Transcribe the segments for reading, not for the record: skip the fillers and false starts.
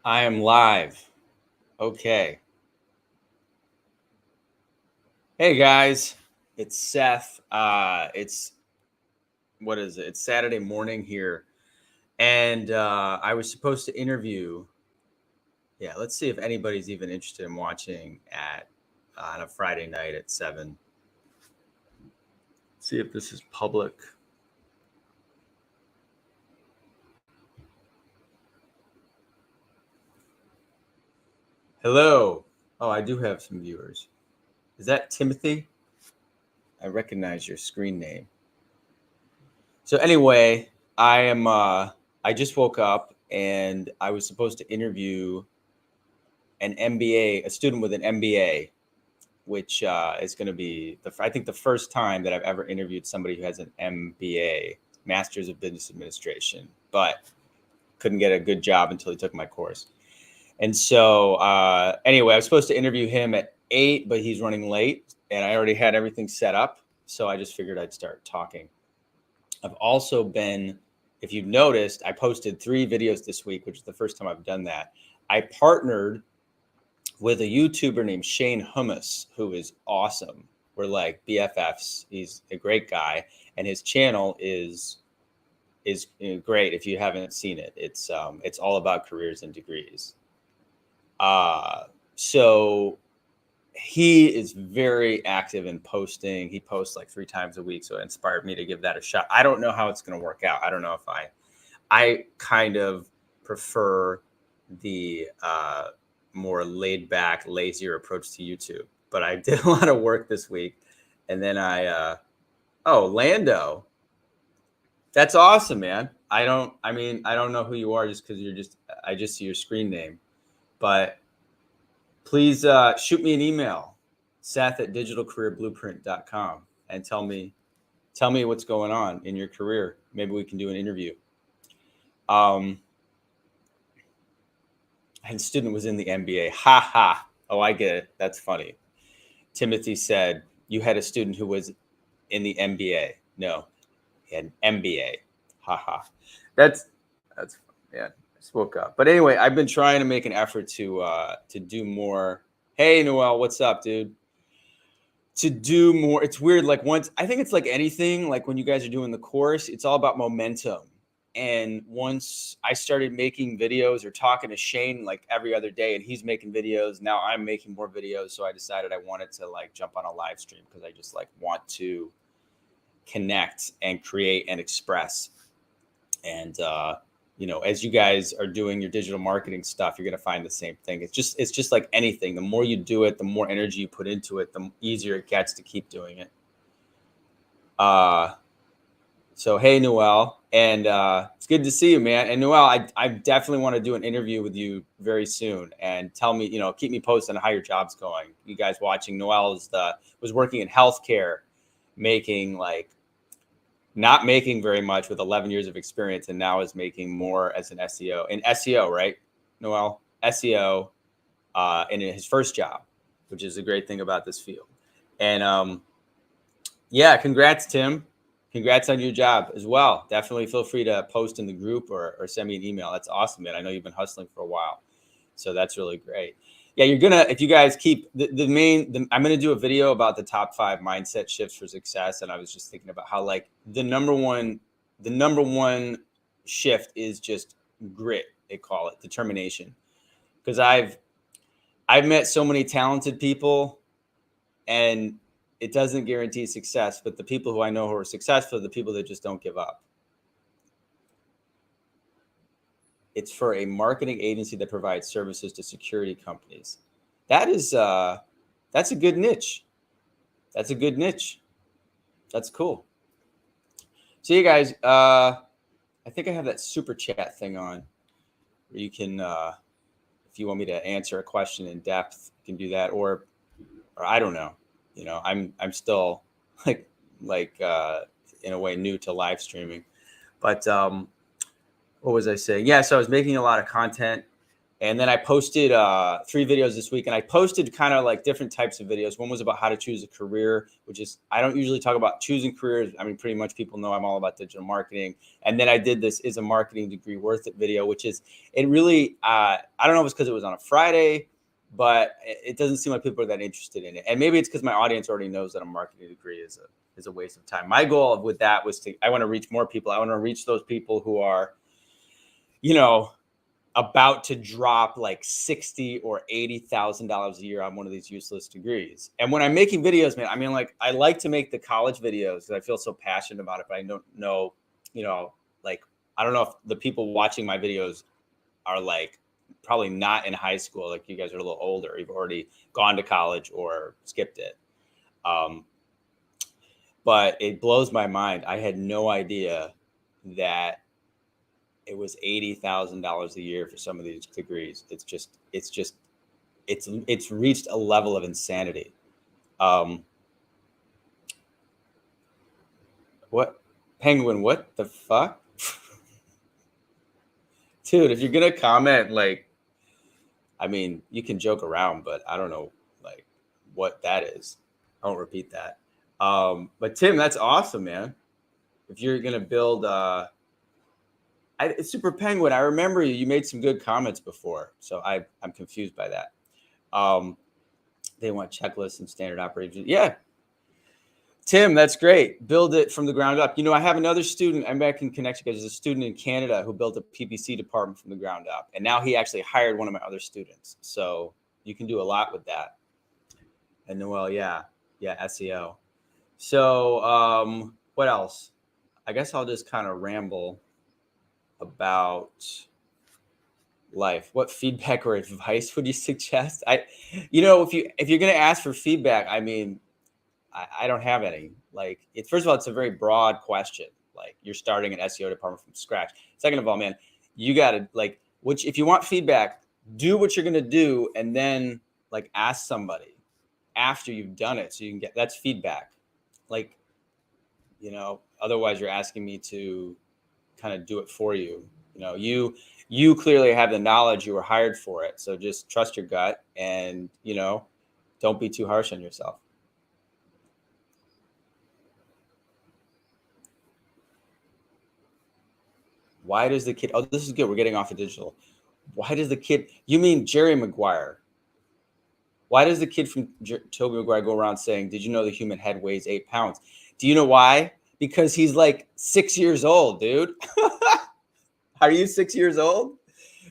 I am live. Okay. Hey guys, it's Seth. It's what is it? It's Saturday morning here, and I was supposed to interview. Yeah, let's see if anybody's even interested in watching at on a Friday night at 7. See if this is public. Hello. Oh, I do have some viewers. Is that Timothy? I recognize your screen name. So anyway, I just woke up and I was supposed to interview an MBA, a student with an MBA, which is going to be I think the first time that I've ever interviewed somebody who has an MBA, Master's of Business Administration, but couldn't get a good job until he took my course. And so anyway, I was supposed to interview him at 8, but he's running late, and I already had everything set up, so I just figured I'd start talking. I've also been, if you've noticed, I posted 3 videos this week, which is the first time I've done that. I partnered with a YouTuber named Shane Hummus, who is awesome. We're like BFFs. He's a great guy, and his channel is great. If you haven't seen it, it's all about careers and degrees. So he is very active in posting. He posts like 3 times a week, so it inspired me to give that a shot. I don't know how it's going to work out. I don't know if I kind of prefer the more laid back, lazier approach to YouTube. But I did a lot of work this week. And then Lando. That's awesome, man. I don't know who you are just because I just see your screen name. But please shoot me an email, seth@digitalcareerblueprint.com, and tell me what's going on in your career. Maybe we can do an interview. And student was in the MBA. Ha ha. Oh, I get it. That's funny. Timothy said, you had a student who was in the MBA. No, he had an MBA. Ha ha. That's yeah. I just woke up. But anyway, I've been trying to make an effort to do more. Hey, Noel, what's up, dude? To do more. It's weird. Like I think it's like anything, like when you guys are doing the course, it's all about momentum. And once I started making videos or talking to Shane like every other day, and he's making videos, now I'm making more videos. So I decided I wanted to like jump on a live stream because I just like want to connect and create and express. And as you guys are doing your digital marketing stuff, you're going to find the same thing. It's just like anything. The more you do it, the more energy you put into it, the easier it gets to keep doing it. So, hey, Noel, and it's good to see you, man. And Noel, I definitely want to do an interview with you very soon, and tell me, keep me posted on how your job's going. You guys watching, Noel was working in healthcare, not making very much with 11 years of experience, and now is making more as an SEO. In SEO, right, Noel? SEO, in his first job, which is a great thing about this field. And yeah, congrats, Tim. Congrats on your job as well. Definitely feel free to post in the group or send me an email. That's awesome, man. I know you've been hustling for a while, so that's really great. Yeah, if you guys keep I'm going to do a video about the top 5 mindset shifts for success. And I was just thinking about how like the number one shift is just grit. They call it determination. Because I've met so many talented people, and it doesn't guarantee success, but the people who I know who are successful are the people that just don't give up. It's for a marketing agency that provides services to security companies. That's a good niche. That's a good niche. That's cool. So you guys, I think I have that super chat thing on where you can, if you want me to answer a question in depth, you can do that, or I don't know. I'm still like in a way new to live streaming, but what was I saying? Yeah, so I was making a lot of content, And then I posted 3 videos this week, and I posted kind of like different types of videos. One was about how to choose a career, which is, I don't usually talk about choosing careers. I mean, pretty much people know I'm all about digital marketing. And then I did this is a marketing degree worth it video, which is, it really, I don't know if it's because it was on a Friday, but it doesn't seem like people are that interested in it. And maybe it's because my audience already knows that a marketing degree is a waste of time. My goal with that was I want to reach more people. I want to reach those people who are, about to drop like $60,000 or $80,000 a year on one of these useless degrees. And when I'm making videos, man, I mean, like, I like to make the college videos because I feel so passionate about it, but I don't know, like, I don't know if the people watching my videos are like probably not in high school. Like, you guys are a little older. You've already gone to college or skipped it. But it blows my mind. I had no idea that it was $80,000 a year for some of these degrees. It's reached a level of insanity. What Penguin? What the fuck, dude? If you're gonna comment, like, I mean, you can joke around, but I don't know, like, what that is. I won't repeat that. But Tim, that's awesome, man. If you're gonna build, Super Penguin, I remember you. You made some good comments before, so I'm confused by that. They want checklists and standard operations. Yeah, Tim, that's great. Build it from the ground up. I have another student. I'm back in connection because there's a student in Canada who built a PPC department from the ground up, and now he actually hired one of my other students. So you can do a lot with that. And Noel, yeah, SEO. So what else? I guess I'll just kind of ramble about life. What feedback or advice would you suggest? If you're going to ask for feedback, I mean, I don't have any. Like, first of all, it's a very broad question. Like, you're starting an SEO department from scratch. Second of all, man, you got to, like, if you want feedback, do what you're going to do, and then, like, ask somebody after you've done it so you can get, that's feedback. Like, otherwise you're asking me to kind of do it for you. You clearly have the knowledge. You were hired for it. So just trust your gut and, don't be too harsh on yourself. Why does the kid, oh, this is good. We're getting off of digital. Why does the kid, you mean Jerry Maguire? Why does the kid from Tobey Maguire go around saying, did you know the human head weighs 8 pounds? Do you know why? Because he's like 6 years old, dude. Are you 6 years old?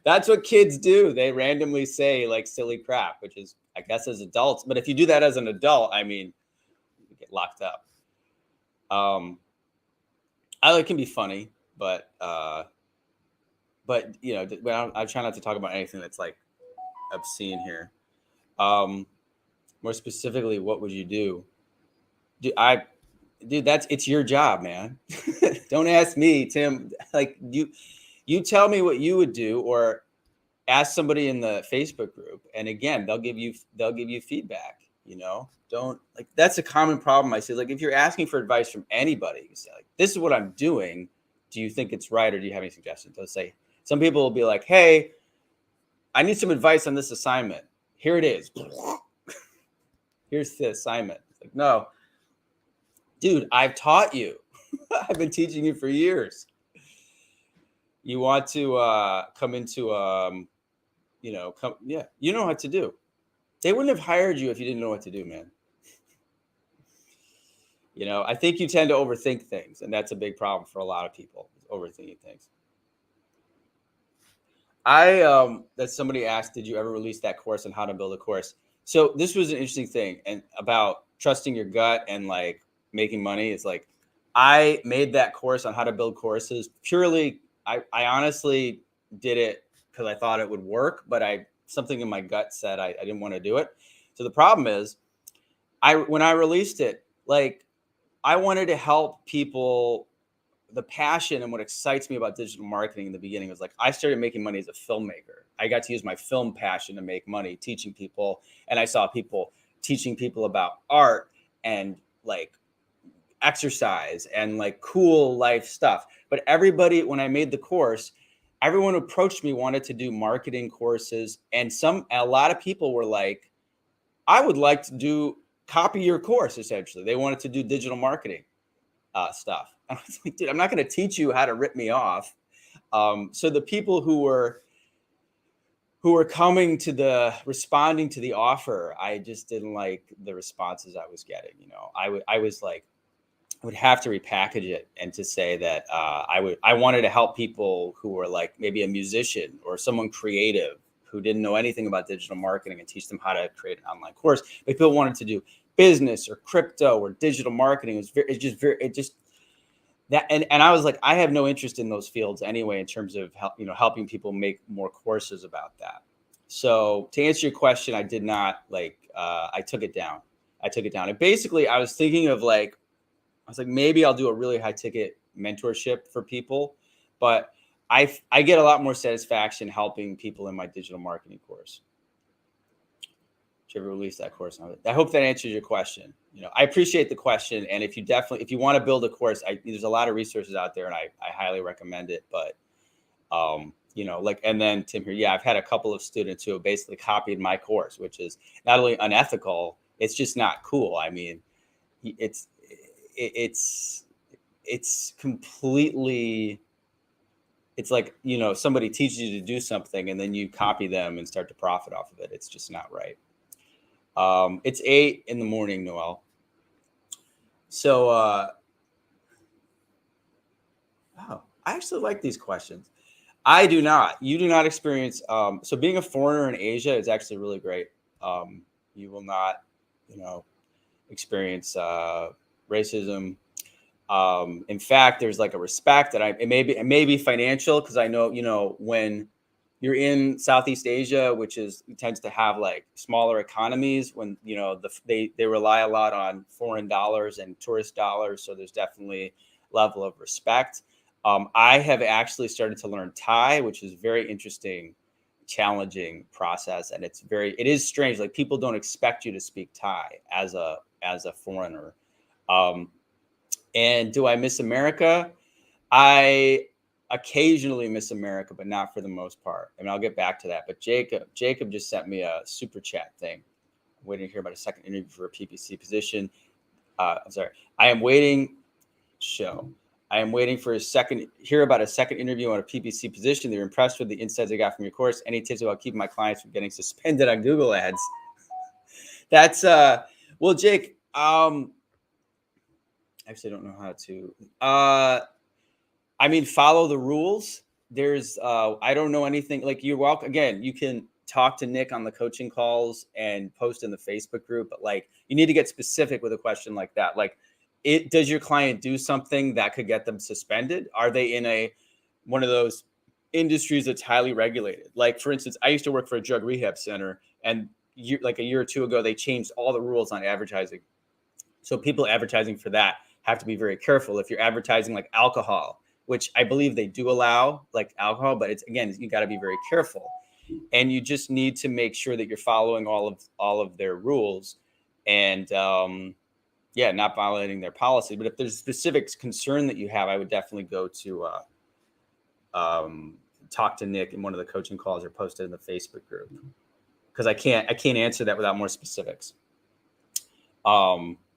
That's what kids do. They randomly say like silly crap, which is, I guess, as adults. But if you do that as an adult, I mean, you get locked up. It can be funny, but I try not to talk about anything that's like obscene here. More specifically, what would you do? It's your job, man. Don't ask me, Tim. Like, you tell me what you would do, or ask somebody in the Facebook group. And again, they'll give you feedback. Don't, like, that's a common problem I see. Like, if you're asking for advice from anybody, you say, like, this is what I'm doing. Do you think it's right, or do you have any suggestions? They'll say, some people will be like, hey, I need some advice on this assignment. Here it is. Here's the assignment. It's like, no, dude, I've taught you. I've been teaching you for years. You want to come into, you know what to do. They wouldn't have hired you if you didn't know what to do, man. I think you tend to overthink things, and that's a big problem for a lot of people, overthinking things. That somebody asked, did you ever release that course on how to build a course? So this was an interesting thing, and about trusting your gut and like making money. It's like, I made that course on how to build courses purely. I honestly did it because I thought it would work, but something in my gut said I didn't want to do it. So the problem is, when I released it, like, I wanted to help people. The passion and what excites me about digital marketing in the beginning was like, I started making money as a filmmaker. I got to use my film passion to make money, teaching people. And I saw people teaching people about art and like exercise and like cool life stuff. But everybody, when I made the course, everyone who approached me wanted to do marketing courses. And a lot of people were like, I would like to copy your course, essentially. They wanted to do digital marketing stuff. And I was like, dude, I'm not going to teach you how to rip me off. So the people who were responding to the offer, I just didn't like the responses I was getting. I was like, I would have to repackage it and to say that I wanted to help people who were like maybe a musician or someone creative who didn't know anything about digital marketing and teach them how to create an online course. But people wanted to do business or crypto or digital marketing. And I was like, I have no interest in those fields anyway, in terms of helping people make more courses about that. So to answer your question, I did not I took it down. And basically I was thinking of maybe I'll do a really high ticket mentorship for people, but I get a lot more satisfaction helping people in my digital marketing course. Should I release that course? I hope that answers your question. I appreciate the question. And if you want to build a course, there's a lot of resources out there and I highly recommend it. But, and then Tim here, yeah, I've had a couple of students who have basically copied my course, which is not only unethical, it's just not cool. I mean, it's completely, it's like, somebody teaches you to do something and then you copy them and start to profit off of it. It's just not right. It's 8 a.m, Noel. So, I actually like these questions. I do not. You do not experience. So being a foreigner in Asia is actually really great. You will not, experience racism. In fact, there's like a respect that it may be financial, because I know, when you're in Southeast Asia, which tends to have like smaller economies, when they rely a lot on foreign dollars and tourist dollars, so there's definitely level of respect. I have actually started to learn Thai, which is very interesting, challenging process, and it is strange. Like, people don't expect you to speak Thai as a foreigner. And do I miss America? I occasionally miss America, but not for the most part. I mean, I'll get back to that. But Jacob just sent me a super chat thing. I'm waiting to hear about a second interview for a PPC position. I'm sorry. I am waiting for hear about a second interview on a PPC position. They're impressed with the insights I got from your course. Any tips about keeping my clients from getting suspended on Google Ads? That's well, Jake, actually, I don't know how to. I mean, follow the rules. There's, I don't know anything. Like, you're welcome. Again, you can talk to Nick on the coaching calls and post in the Facebook group. But like, you need to get specific with a question like that. Like, does your client do something that could get them suspended? Are they in one of those industries that's highly regulated? Like, for instance, I used to work for a drug rehab center, and a year or two ago, they changed all the rules on advertising. So people advertising for that have to be very careful. If you're advertising like alcohol, which I believe they do allow, like alcohol, but you got to be very careful, and you just need to make sure that you're following all of their rules, and not violating their policy. But if there's a specific concern that you have, I would definitely go to talk to Nick in one of the coaching calls or post it in the Facebook group, because I can't answer that without more specifics.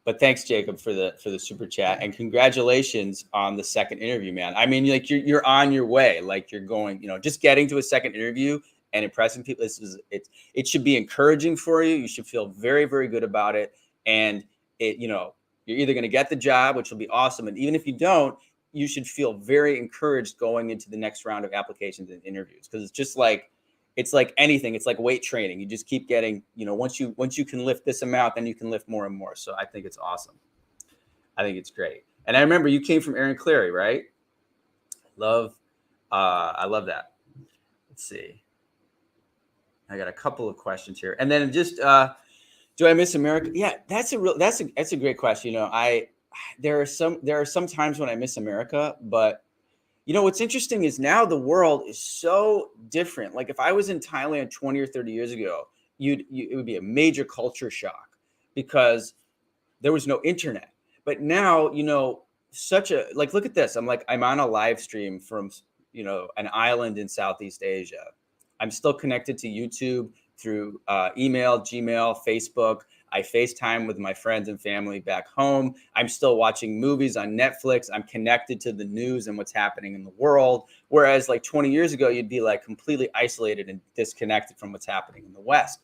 But thanks, Jacob, for the super chat, and congratulations on the second interview, man. I mean, like, you're on your way. Like, you're going, just getting to a second interview and impressing people. It should be encouraging for you. You should feel very, very good about it. And you're either going to get the job, which will be awesome, and even if you don't, you should feel very encouraged going into the next round of applications and interviews, because it's like anything. It's like weight training. You just keep getting, once you can lift this amount, then you can lift more and more. So I think it's awesome. I think it's great. And I remember you came from Aaron Clarey, right? I love that. Let's see. I got a couple of questions here. And then just, do I miss America? Yeah, that's a great question. There are some times when I miss America, but what's interesting is now the world is so different. Like, if I was in Thailand 20 or 30 years ago, it would be a major culture shock, because there was no internet. But now, look at this. I'm on a live stream from an island in Southeast Asia. I'm still connected to YouTube through email, Gmail, Facebook. I FaceTime with my friends and family back home. I'm still watching movies on Netflix. I'm connected to the news and what's happening in the world. Whereas like 20 years ago, you'd be like completely isolated and disconnected from what's happening in the West.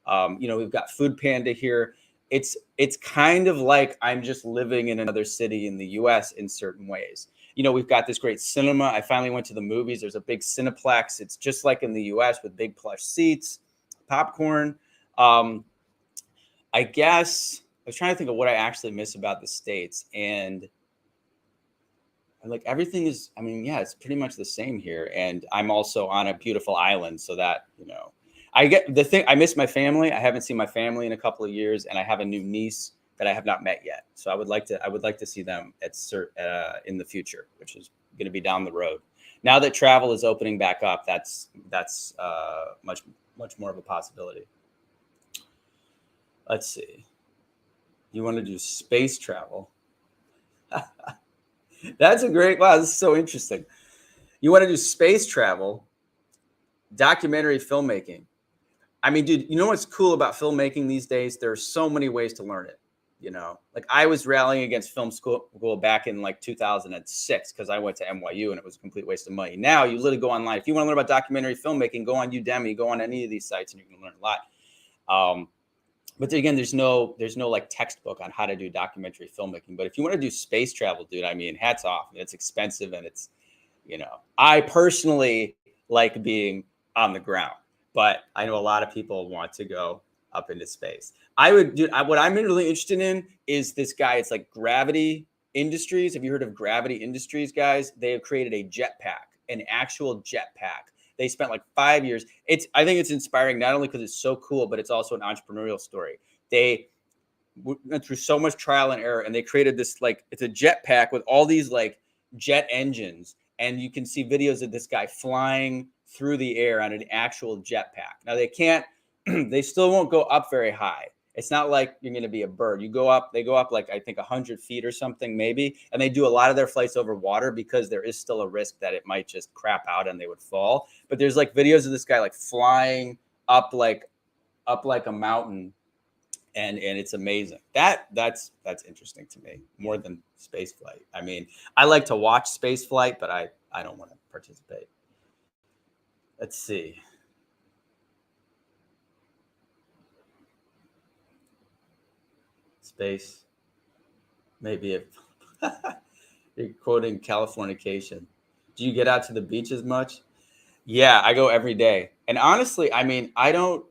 We've got Food Panda here. It's kind of like I'm just living in another city in the US in certain ways. We've got this great cinema. I finally went to the movies. There's a big Cineplex. It's just like in the US with big plush seats, popcorn. I guess I was trying to think of what I actually miss about the States. And like everything is, it's pretty much the same here. And I'm also on a beautiful island. So that, I get the thing. I miss my family. I haven't seen my family in a couple of years, and I have a new niece that I have not met yet. So I would like to see them in the future, which is going to be down the road. Now that travel is opening back up, that's much more of a possibility. Let's see. You want to do space travel? That's a great. Wow, this is so interesting. You want to do space travel, documentary filmmaking. Dude, you know what's cool about filmmaking these days? There are so many ways to learn it. Like I was rallying against film school back in like 2006 because I went to NYU and it was a complete waste of money. Now you literally go online. If you want to learn about documentary filmmaking, go on Udemy, go on any of these sites, and you can learn a lot. But again, there's no like textbook on how to do documentary filmmaking. But if you want to do space travel, dude, hats off. It's expensive and it's, I personally like being on the ground. But I know a lot of people want to go up into space. What I'm really interested in is this guy. It's like Gravity Industries. Have you heard of Gravity Industries, guys? They have created a jetpack, an actual jetpack. They spent like 5 years. I think it's inspiring, not only because it's so cool, but it's also an entrepreneurial story. They went through so much trial and error, and they created this, like, it's a jetpack with all these like jet engines. And you can see videos of this guy flying through the air on an actual jetpack. Now they still won't go up very high. It's not like you're going to be a bird. They go up like, I think 100 feet or something maybe. And they do a lot of their flights over water because there is still a risk that it might just crap out and they would fall. But there's like videos of this guy like flying up like a mountain. And it's amazing. That's interesting to me more than space flight. I like to watch space flight, but I don't want to participate. Let's see. Space. Maybe if you're quoting Californication. Do you get out to the beach as much? Yeah, I go every day. And honestly, I don't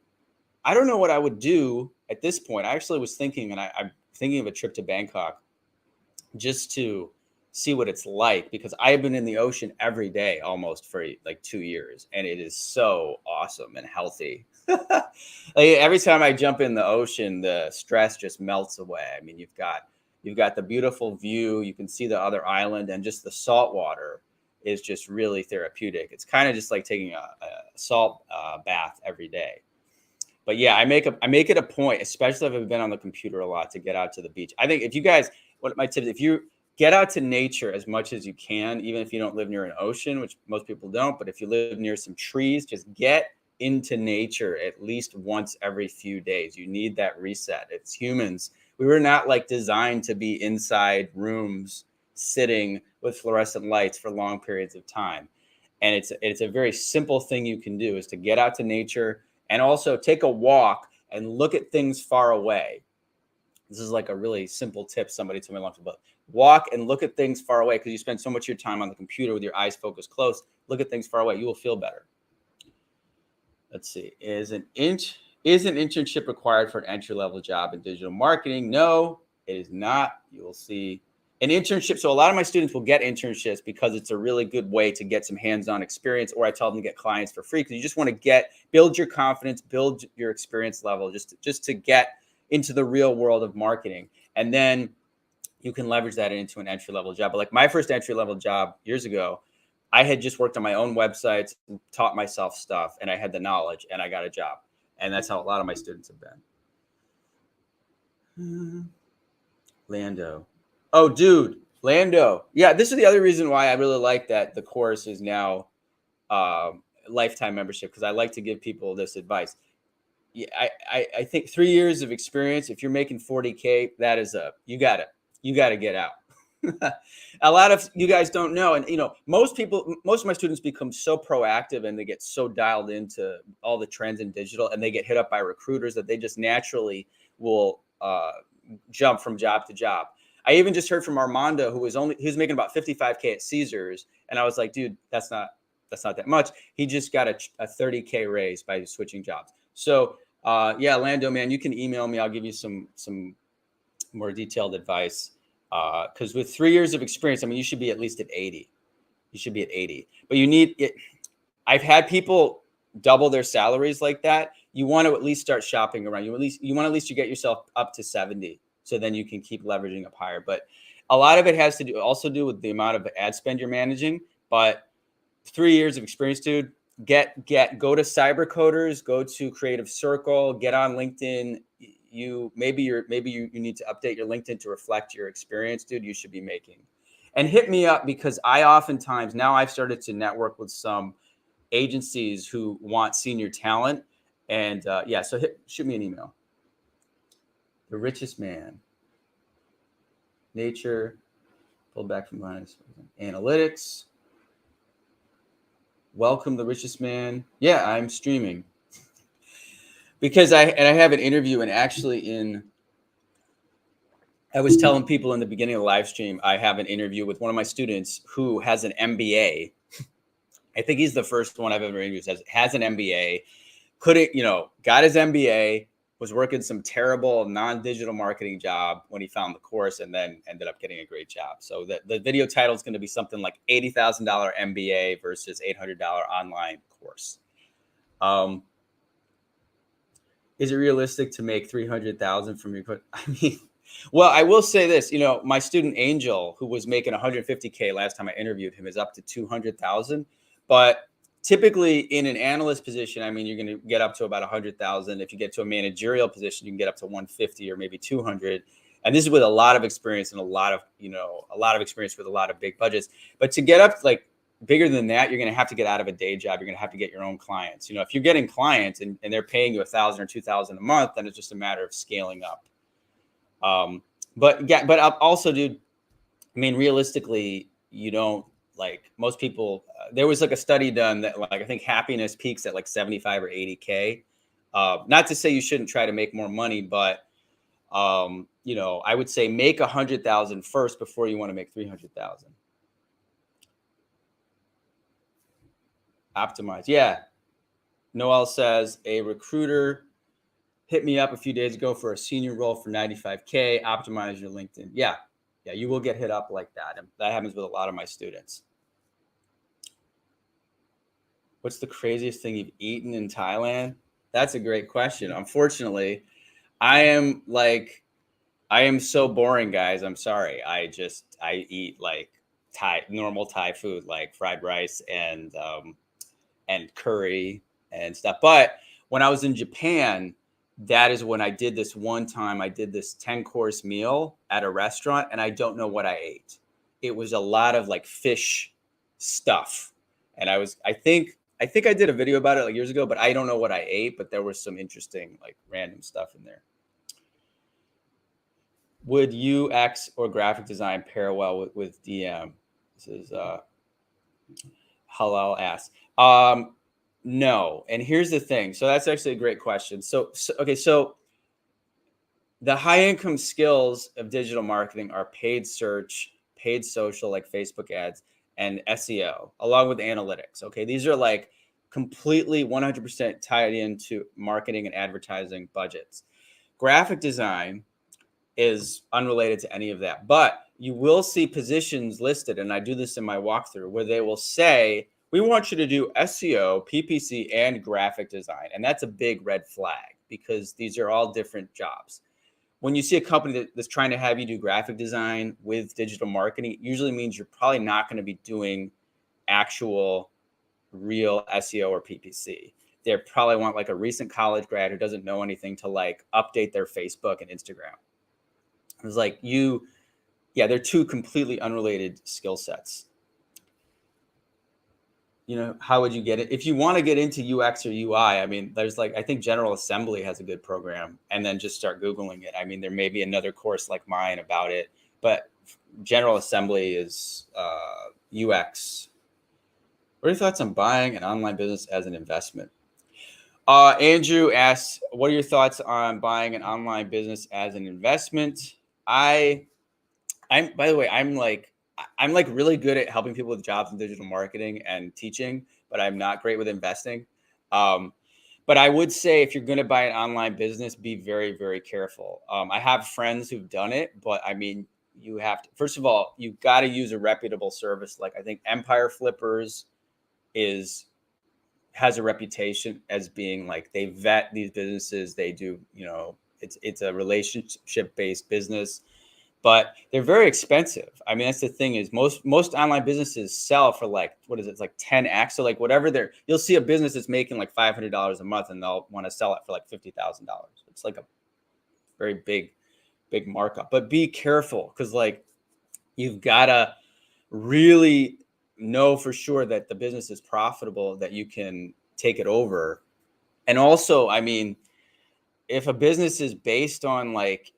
know what I would do at this point. I actually was thinking, and I'm thinking of a trip to Bangkok just to see what it's like, because I've been in the ocean every day almost for like 2 years, and it is so awesome and healthy. Like every time I jump in the ocean, the stress just melts away. You've got the beautiful view. You can see the other island, and just the salt water is just really therapeutic. It's kind of just like taking a salt bath every day. But yeah, I make it a point, especially if I've been on the computer a lot, to get out to the beach. I think if you guys, what my tip is, if you get out to nature as much as you can, even if you don't live near an ocean, which most people don't, but if you live near some trees, just get into nature at least once every few days. You need that reset. It's humans. We were not like designed to be inside rooms sitting with fluorescent lights for long periods of time. And it's a very simple thing you can do, is to get out to nature and also take a walk and look at things far away. This is like a really simple tip somebody told me long about. Walk and look at things far away, because you spend so much of your time on the computer with your eyes focused close. Look at things far away. You will feel better. Let's see. Is an internship required for an entry-level job in digital marketing? No, it is not. You will see an internship. So a lot of my students will get internships because it's a really good way to get some hands-on experience, or I tell them to get clients for free, because you just want to build your confidence, build your experience level, just to get into the real world of marketing. And then you can leverage that into an entry-level job. But like my first entry-level job years ago, I had just worked on my own websites, taught myself stuff, and I had the knowledge, and I got a job. And that's how a lot of my students have been. Lando. Oh, dude, Lando. Yeah, this is the other reason why I really like that the course is now lifetime membership, because I like to give people this advice. Yeah, I think 3 years of experience, if you're making 40K, that is you gotta get out. A lot of you guys don't know, and most of my students become so proactive and they get so dialed into all the trends in digital, and they get hit up by recruiters that they just naturally will jump from job to job. I even just heard from Armando, he was making about 55K at Caesars, and I was like, dude, that's not that much. He just got a 30K raise by switching jobs. So yeah, Lando, man, you can email me. I'll give you some more detailed advice. Because with 3 years of experience, I mean, you should be at least at 80. You should be at 80. But you need it. I've had people double their salaries like that. You want to at least start shopping around. You want at least to get yourself up to 70, so then you can keep leveraging up higher. But a lot of it has to do with the amount of ad spend you're managing. But 3 years of experience, dude. Go to Cybercoders, go to Creative Circle, get on LinkedIn. Maybe you need to update your LinkedIn to reflect your experience, dude. You should be making. And hit me up, because I oftentimes now I've started to network with some agencies who want senior talent, and yeah, so shoot me an email. The richest man, nature, pulled back from minus analytics. Welcome, the richest man. Yeah, I'm streaming because I have an interview, and actually I was telling people in the beginning of the live stream, I have an interview with one of my students who has an MBA. I think he's the first one I've ever interviewed has an MBA. Got his MBA, was working some terrible non-digital marketing job when he found the course, and then ended up getting a great job. So the video title is going to be something like $80,000 MBA versus $800 online course. Is it realistic to make 300,000 from your course? I mean, well, I will say this, my student Angel, who was making 150K last time I interviewed him, is up to 200,000. But typically in an analyst position, I mean, you're going to get up to about 100,000. If you get to a managerial position, you can get up to 150 or maybe 200. And this is with a lot of experience and a lot of experience with a lot of big budgets. But to get up like bigger than that, you're going to have to get out of a day job. You're going to have to get your own clients. If you're getting clients and they're paying you 1,000 or 2,000 a month, then it's just a matter of scaling up. But also, dude, I mean, realistically, you don't, like most people, there was like a study done that like, I think happiness peaks at like 75 or 80K. Not to say you shouldn't try to make more money, but I would say make 100,000 first before you want to make 300,000. Optimize. Yeah. Noel says a recruiter hit me up a few days ago for a senior role for 95K. Optimize your LinkedIn. Yeah, you will get hit up like that. And that happens with a lot of my students. What's the craziest thing you've eaten in Thailand? That's a great question. Unfortunately, I am so boring, guys. I'm sorry. I eat like normal Thai food, like fried rice and curry and stuff. But when I was in Japan, that is when I did this one time. I did this 10-course meal at a restaurant, and I don't know what I ate. It was a lot of like fish stuff. And I think I did a video about it like years ago, but I don't know what I ate, but there was some interesting like random stuff in there. Would UX or graphic design pair well with DM? This is Halal asks. No. And here's the thing. So that's actually a great question. So the high income skills of digital marketing are paid search, paid social, like Facebook ads, and SEO, along with analytics. Okay. These are like completely 100% tied into marketing and advertising budgets. Graphic design is unrelated to any of that, but you will see positions listed, and I do this in my walkthrough, where they will say, we want you to do SEO, PPC, and graphic design. And that's a big red flag, because these are all different jobs. When you see a company that's trying to have you do graphic design with digital marketing, it usually means you're probably not going to be doing actual real SEO or PPC. They probably want like a recent college grad who doesn't know anything to like update their Facebook and Instagram. It was like, Yeah, they're two completely unrelated skill sets. How would you get it? If you want to get into UX or UI, I mean, there's I think General Assembly has a good program, and then just start Googling it. I mean, there may be another course like mine about it, but General Assembly is UX. What are your thoughts on buying an online business as an investment? Andrew asks, what are your thoughts on buying an online business as an investment? I'm by the way, I'm really good at helping people with jobs in digital marketing and teaching, but I'm not great with investing. But I would say if you're going to buy an online business, be very, very careful. I have friends who've done it, but I mean, you have to, first of all, you've got to use a reputable service. Like I think Empire Flippers has a reputation as being they vet these businesses. They do, it's a relationship based business, but they're very expensive. I mean, that's the thing is most online businesses sell for what is it? It's 10x. So whatever you'll see a business that's making $500 a month and they'll want to sell it for $50,000. It's a very big markup, but be careful because you've got to really know for sure that the business is profitable, that you can take it over. And also, I mean, if a business is based on like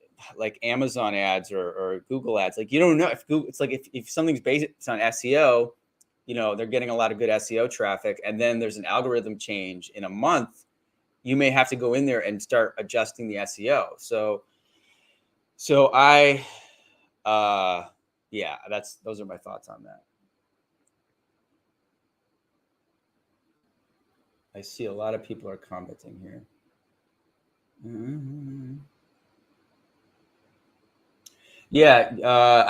Amazon ads or Google ads, you don't know if Google, it's if something's based on SEO, they're getting a lot of good SEO traffic, and then there's an algorithm change in a month, you may have to go in there and start adjusting the SEO. So yeah, those are my thoughts on that. I see a lot of people are commenting here. Mm-hmm. Yeah,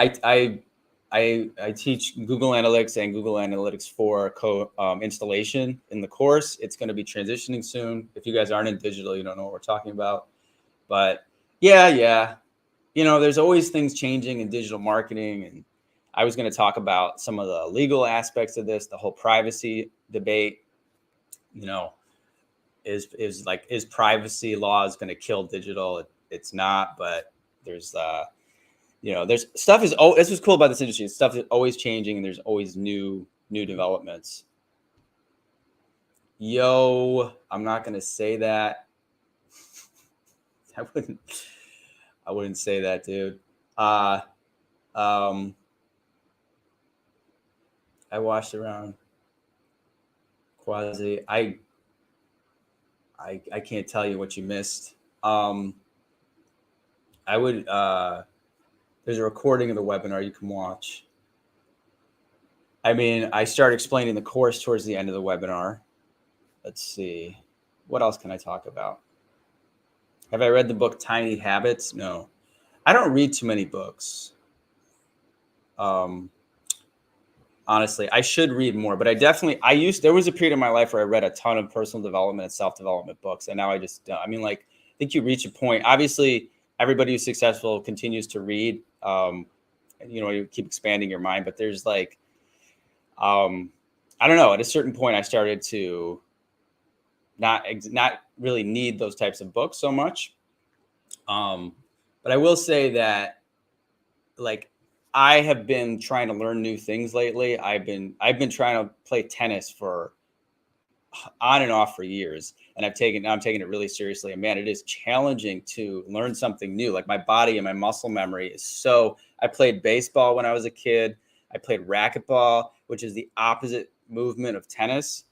I teach Google Analytics and Google Analytics 4 installation in the course. It's going to be transitioning soon. If you guys aren't in digital, you don't know what we're talking about. But yeah, there's always things changing in digital marketing, and I was going to talk about some of the legal aspects of this, the whole privacy debate. Is privacy laws going to kill digital? It's not, but there's there's stuff is, oh, this was cool about this industry. Stuff is always changing, and there's always new developments. Yo, I'm not going to say that. I wouldn't say that, dude. I washed around Quasi. I can't tell you what you missed. I would, there's a recording of the webinar you can watch. I mean, I start explaining the course towards the end of the webinar. Let's see. What else can I talk about? Have I read the book Tiny Habits? No. I don't read too many books. Honestly, I should read more, but there was a period in my life where I read a ton of personal development and self-development books. And now I just, I think you reach a point. Obviously, everybody who's successful continues to read. You keep expanding your mind, but there's I don't know, at a certain point I started to not really need those types of books so much. But I will say that I have been trying to learn new things lately. I've been trying to play tennis for on and off for years, and I'm taking it really seriously. And man, it is challenging to learn something new. Like my body and my muscle memory is so. I played baseball when I was a kid. I played racquetball, which is the opposite movement of tennis.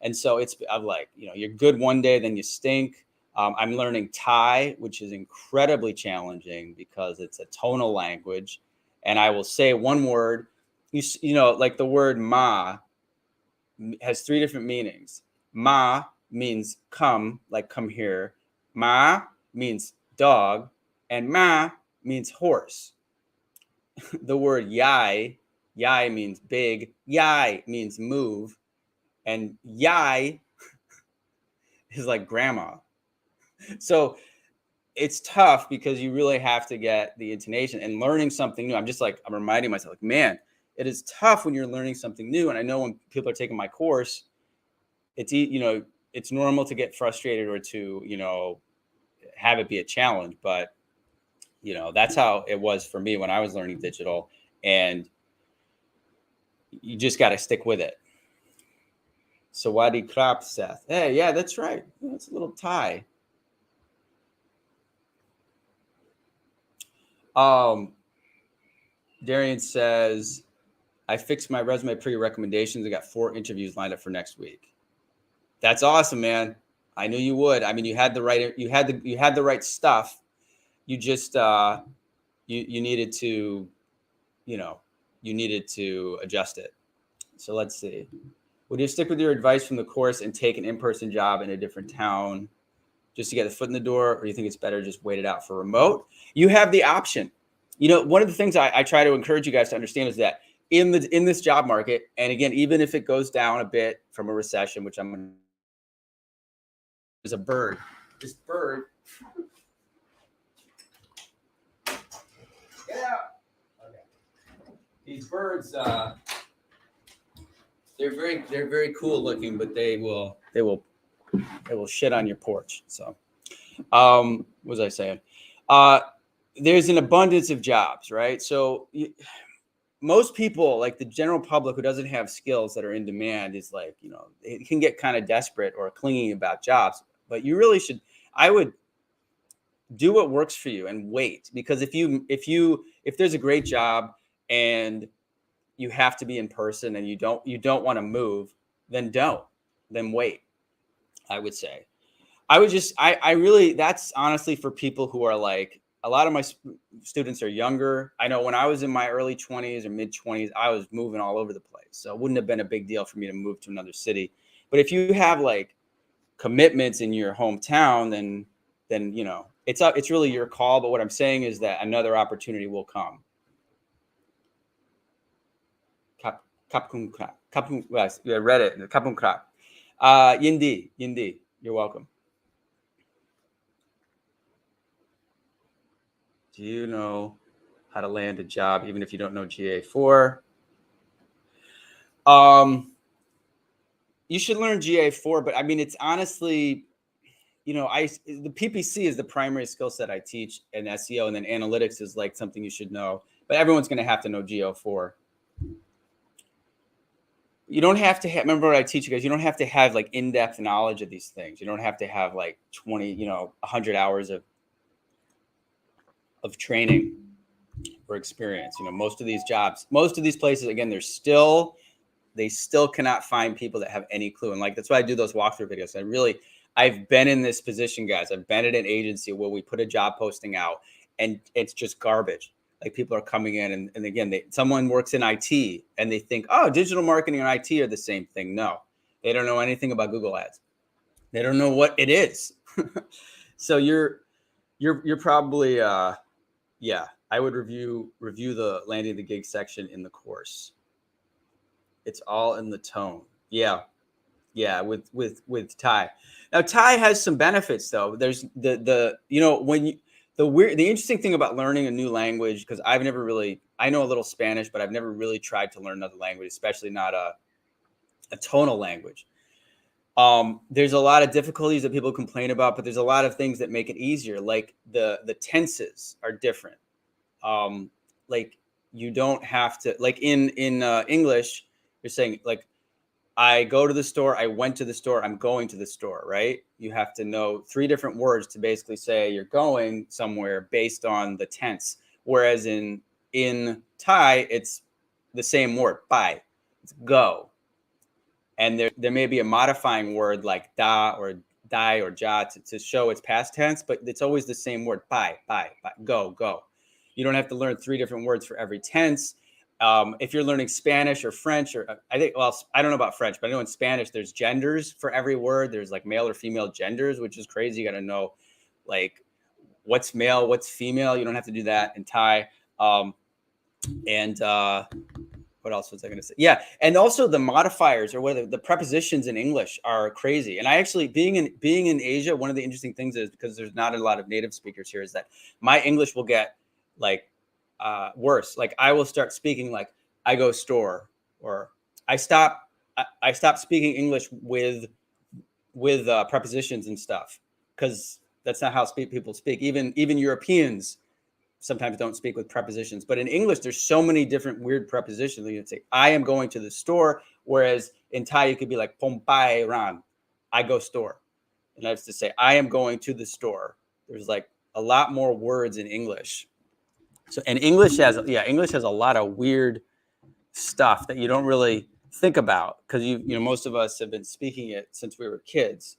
And so I'm you're good one day, then you stink. I'm learning Thai, which is incredibly challenging because it's a tonal language. And I will say one word, the word ma has 3 different meanings. Ma means come, like come here. Ma means dog, and ma means horse. The word yai means big. Yai means move. And yai is like grandma. So it's tough because you really have to get the intonation and learning something new. I'm reminding myself, man, it is tough when you're learning something new. And I know when people are taking my course, it's normal to get frustrated or to, have it be a challenge. But You know, that's how it was for me when I was learning digital, and you just got to stick with it. Sawadi Krap, Seth. Hey, yeah, that's right. That's a little Thai. Darian says, I fixed my resume pre-recommendations. I got 4 interviews lined up for next week. That's awesome, man. I knew you would. I mean, you had the right stuff. You just you needed to, you needed to adjust it. So let's see. Would you stick with your advice from the course and take an in-person job in a different town just to get the foot in the door, or do you think it's better just wait it out for remote? You have the option. You know, one of the things I try to encourage you guys to understand is that in this job market, and again, even if it goes down a bit from a recession, which there's a bird. This bird. Get out. Okay. These birds, they're very cool looking, but they will shit on your porch. So, what was I saying? There's an abundance of jobs, right? So most people, like the general public who doesn't have skills that are in demand, is like, it can get kind of desperate or clingy about jobs. But you really should. I would do what works for you and wait, because if there's a great job and you have to be in person and you don't want to move, then wait. I would say. I really, that's honestly for people who are like, a lot of my students are younger. I know when I was in my early 20s or mid 20s, I was moving all over the place. So it wouldn't have been a big deal for me to move to another city. But if you have like commitments in your hometown, then it's really your call. But what I'm saying is that another opportunity will come. Kapkun krap. Yes, you read it. Kapkun krap. Yindi. You're welcome. Do you know how to land a job even if you don't know GA4? You should learn GA4, but I mean, it's honestly, the PPC is the primary skill set I teach, and SEO, and then analytics is like something you should know. But everyone's going to have to know GA4. You don't have to remember what I teach you guys. You don't have to have like in-depth knowledge of these things. You don't have to have like 100 hours of training or experience. Most of these jobs, most of these places, again, they still cannot find people that have any clue. And like, that's why I do those walkthrough videos. I've been in this position, guys. I've been at an agency where we put a job posting out and it's just garbage. Like, people are coming in and again, someone works in IT and they think, oh, digital marketing and IT are the same thing. No, they don't know anything about Google Ads. They don't know what it is. So you're probably, I would review the landing the gig section in the course. It's all in the tone. Yeah, with Thai. Now Thai has some benefits though. There's the interesting thing about learning a new language, because I know a little Spanish, but I've never really tried to learn another language, especially not a tonal language. There's a lot of difficulties that people complain about, but there's a lot of things that make it easier. Like the tenses are different. Like, you don't have to, like in English, you're saying like, I go to the store, I went to the store, I'm going to the store, right? You have to know 3 different words to basically say you're going somewhere based on the tense. Whereas in Thai, it's the same word, bai. It's go. And there may be a modifying word like da or dai or ja to show its past tense, but it's always the same word, bai, go. You don't have to learn 3 different words for every tense. If you're learning Spanish or French, or I don't know about French, but I know in Spanish there's genders for every word. There's like male or female genders, which is crazy. You got to know like what's male, what's female. You don't have to do that in Thai. What else was I going to say? Yeah, and also the modifiers, or whether the prepositions in English, are crazy. And I actually, being in Asia, one of the interesting things is, because there's not a lot of native speakers here, is that my English will get like worse. Like, I will start speaking like I go store, or I stop speaking English with prepositions and stuff, because that's not how people speak. Even Europeans sometimes don't speak with prepositions. But in English, there's so many different weird prepositions. You can say, I am going to the store. Whereas in Thai, you could be like, pom pai ran, I go store. And that's to say, I am going to the store. There's like a lot more words in English. So, and English has a lot of weird stuff that you don't really think about because most of us have been speaking it since we were kids.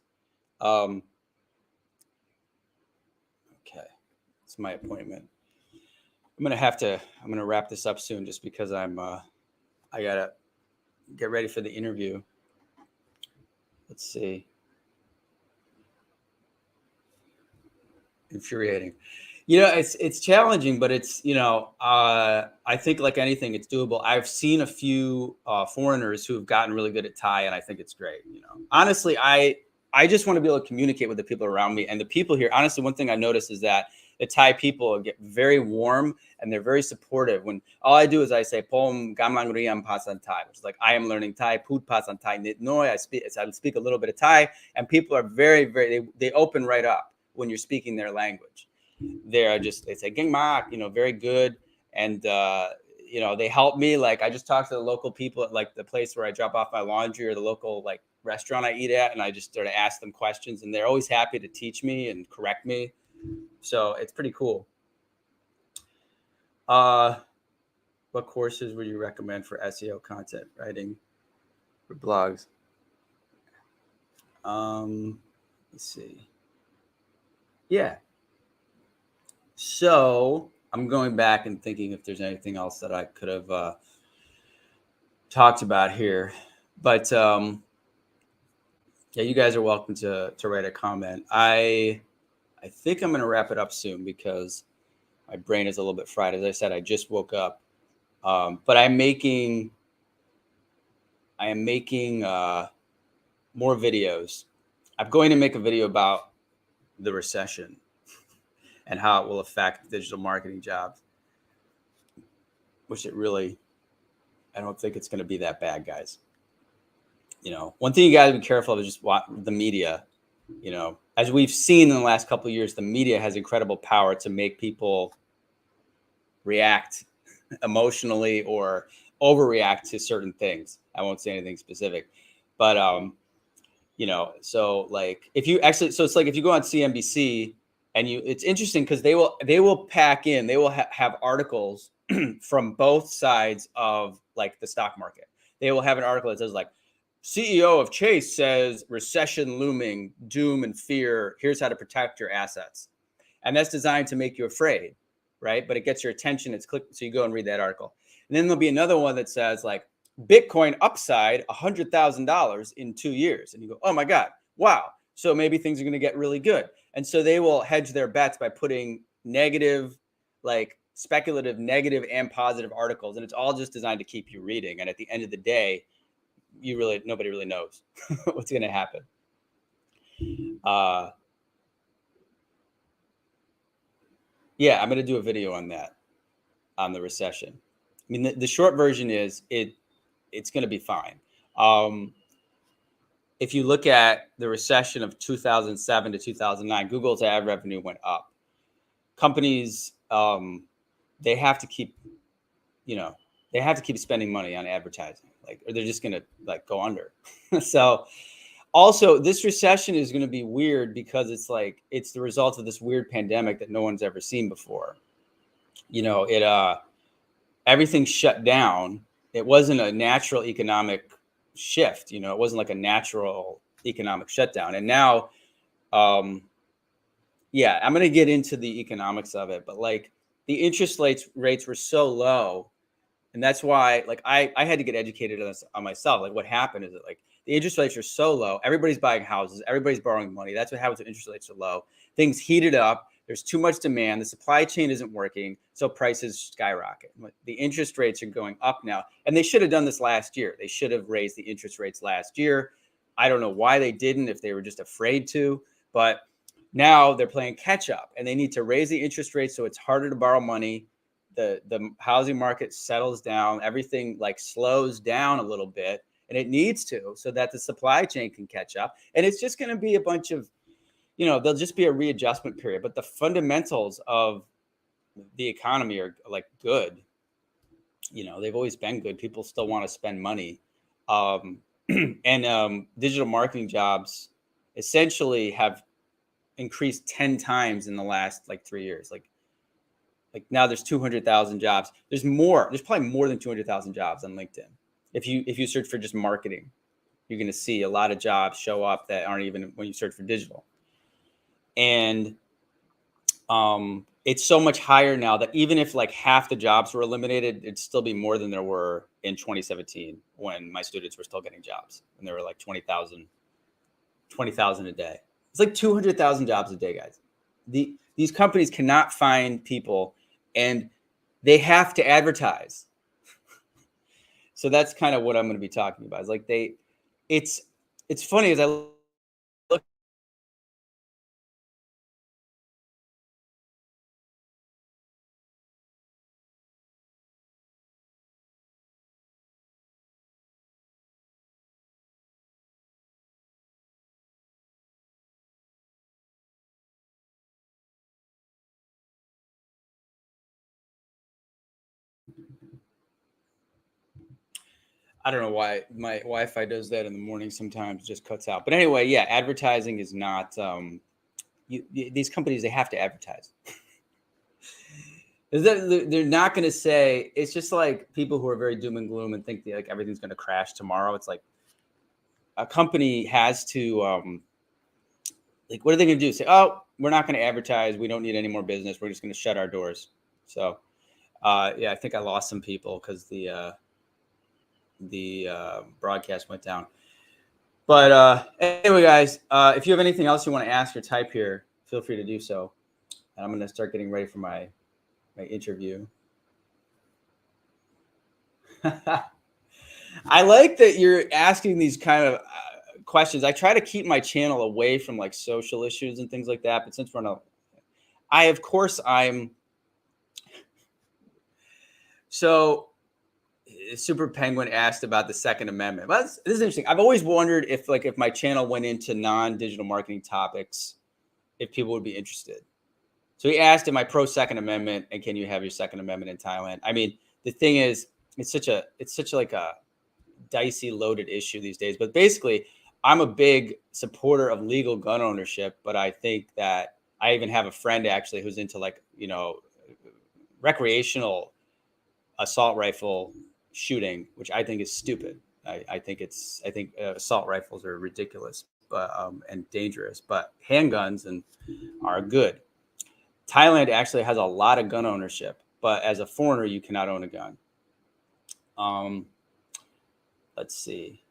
Okay, it's my appointment. I'm gonna wrap this up soon, just because I gotta get ready for the interview. Let's see. Infuriating. It's challenging, but it's, I think like anything, it's doable. I've seen a few foreigners who have gotten really good at Thai, and I think it's great. Honestly, I just want to be able to communicate with the people around me, and the people here. Honestly, one thing I noticed is that the Thai people get very warm and they're very supportive. When all I do is I say "Pom gamlang riam pasan Thai," which is like I am learning Thai. Put pasan Thai nit noi. I speak a little bit of Thai, and people are very, very. They open right up when you're speaking their language. They say "Geng mak," very good, and they help me. Like I just talked to the local people at like the place where I drop off my laundry, or the local like restaurant I eat at, and I just sort of ask them questions, and they're always happy to teach me and correct me. So it's pretty cool. What courses would you recommend for SEO content writing for blogs? Let's see. Yeah. So I'm going back and thinking if there's anything else that I could have talked about here, but yeah, you guys are welcome to write a comment. I think I'm going to wrap it up soon because my brain is a little bit fried. As I said, I just woke up, but I am making more videos. I'm going to make a video about the recession and how it will affect digital marketing jobs, which I don't think it's going to be that bad, guys. One thing you got to be careful of is just the media. As we've seen in the last couple of years, the media has incredible power to make people react emotionally or overreact to certain things. I won't say anything specific, but so like if you actually, so it's like if you go on CNBC and it's interesting because they will pack in, they will have articles from both sides of like the stock market. They will have an article that says like, CEO of Chase says recession looming, doom and fear. Here's how to protect your assets. And that's designed to make you afraid, right? But it gets your attention. It's clicked. So you go and read that article. And then there'll be another one that says like Bitcoin upside $100,000 in 2 years. And you go, oh my God, wow. So maybe things are going to get really good. And so they will hedge their bets by putting negative, like speculative, negative and positive articles. And it's all just designed to keep you reading. And at the end of the day, nobody really knows what's going to happen. Yeah, I'm going to do a video on that, on the recession. I mean, the short version is it's going to be fine. If you look at the recession of 2007 to 2009, Google's ad revenue went up. Companies, they have to keep spending money on advertising, or they're just going to go under. So also this recession is going to be weird because it's the result of this weird pandemic that no one's ever seen before. Everything shut down. It wasn't a natural economic shift. It wasn't like a natural economic shutdown. And now, I'm going to get into the economics of it, but the interest rates were so low. And that's why, I had to get educated on myself. What happened is that, the interest rates are so low. Everybody's buying houses. Everybody's borrowing money. That's what happens when interest rates are low. Things heated up. There's too much demand. The supply chain isn't working. So prices skyrocket. The interest rates are going up now. And they should have done this last year. They should have raised the interest rates last year. I don't know why they didn't, if they were just afraid to. But now they're playing catch up. And they need to raise the interest rates so it's harder to borrow money. The housing market settles down, everything slows down a little bit, and it needs to, so that the supply chain can catch up. And it's just going to be a bunch of, there'll just be a readjustment period. But the fundamentals of the economy are like good. They've always been good. People still want to spend money. And digital marketing jobs essentially have increased 10 times in the last like 3 years. Like now there's 200,000 jobs. There's probably more than 200,000 jobs on LinkedIn. If you search for just marketing, you're going to see a lot of jobs show up that aren't even when you search for digital. And it's so much higher now that even if like half the jobs were eliminated, it'd still be more than there were in 2017 when my students were still getting jobs, and there were like 20,000 a day. It's like 200,000 jobs a day, guys. These companies cannot find people, and they have to advertise. So that's kind of what I'm going to be talking about. It's like it's funny as I look. I don't know why my Wi-Fi does that in the morning. Sometimes just cuts out. But anyway, yeah, advertising is not. These companies, they have to advertise. They're not going to say. It's just like people who are very doom and gloom and think that like everything's going to crash tomorrow. It's like a company has to. Like, what are they going to do? Say, oh, we're not going to advertise. We don't need any more business. We're just going to shut our doors. So, yeah, I think I lost some people because the broadcast went down. But anyway, guys, if you have anything else you want to ask or type here, feel free to do so. And I'm going to start getting ready for my interview. I like that you're asking these kind of questions. I try to keep my channel away from like social issues and things like that. But since we're not, I'm. So Super Penguin asked about the Second Amendment. Well, this is interesting. I've always wondered if my channel went into non-digital marketing topics, if people would be interested. So he asked, am I pro Second Amendment, and can you have your Second Amendment in Thailand? I mean, the thing is, it's such like a dicey, loaded issue these days. But basically, I'm a big supporter of legal gun ownership, but I think that I even have a friend actually who's into like, recreational assault rifle shooting, which I think is stupid. I think assault rifles are ridiculous, but and dangerous, but handguns are good. Thailand actually has a lot of gun ownership, but as a foreigner, you cannot own a gun. Let's see.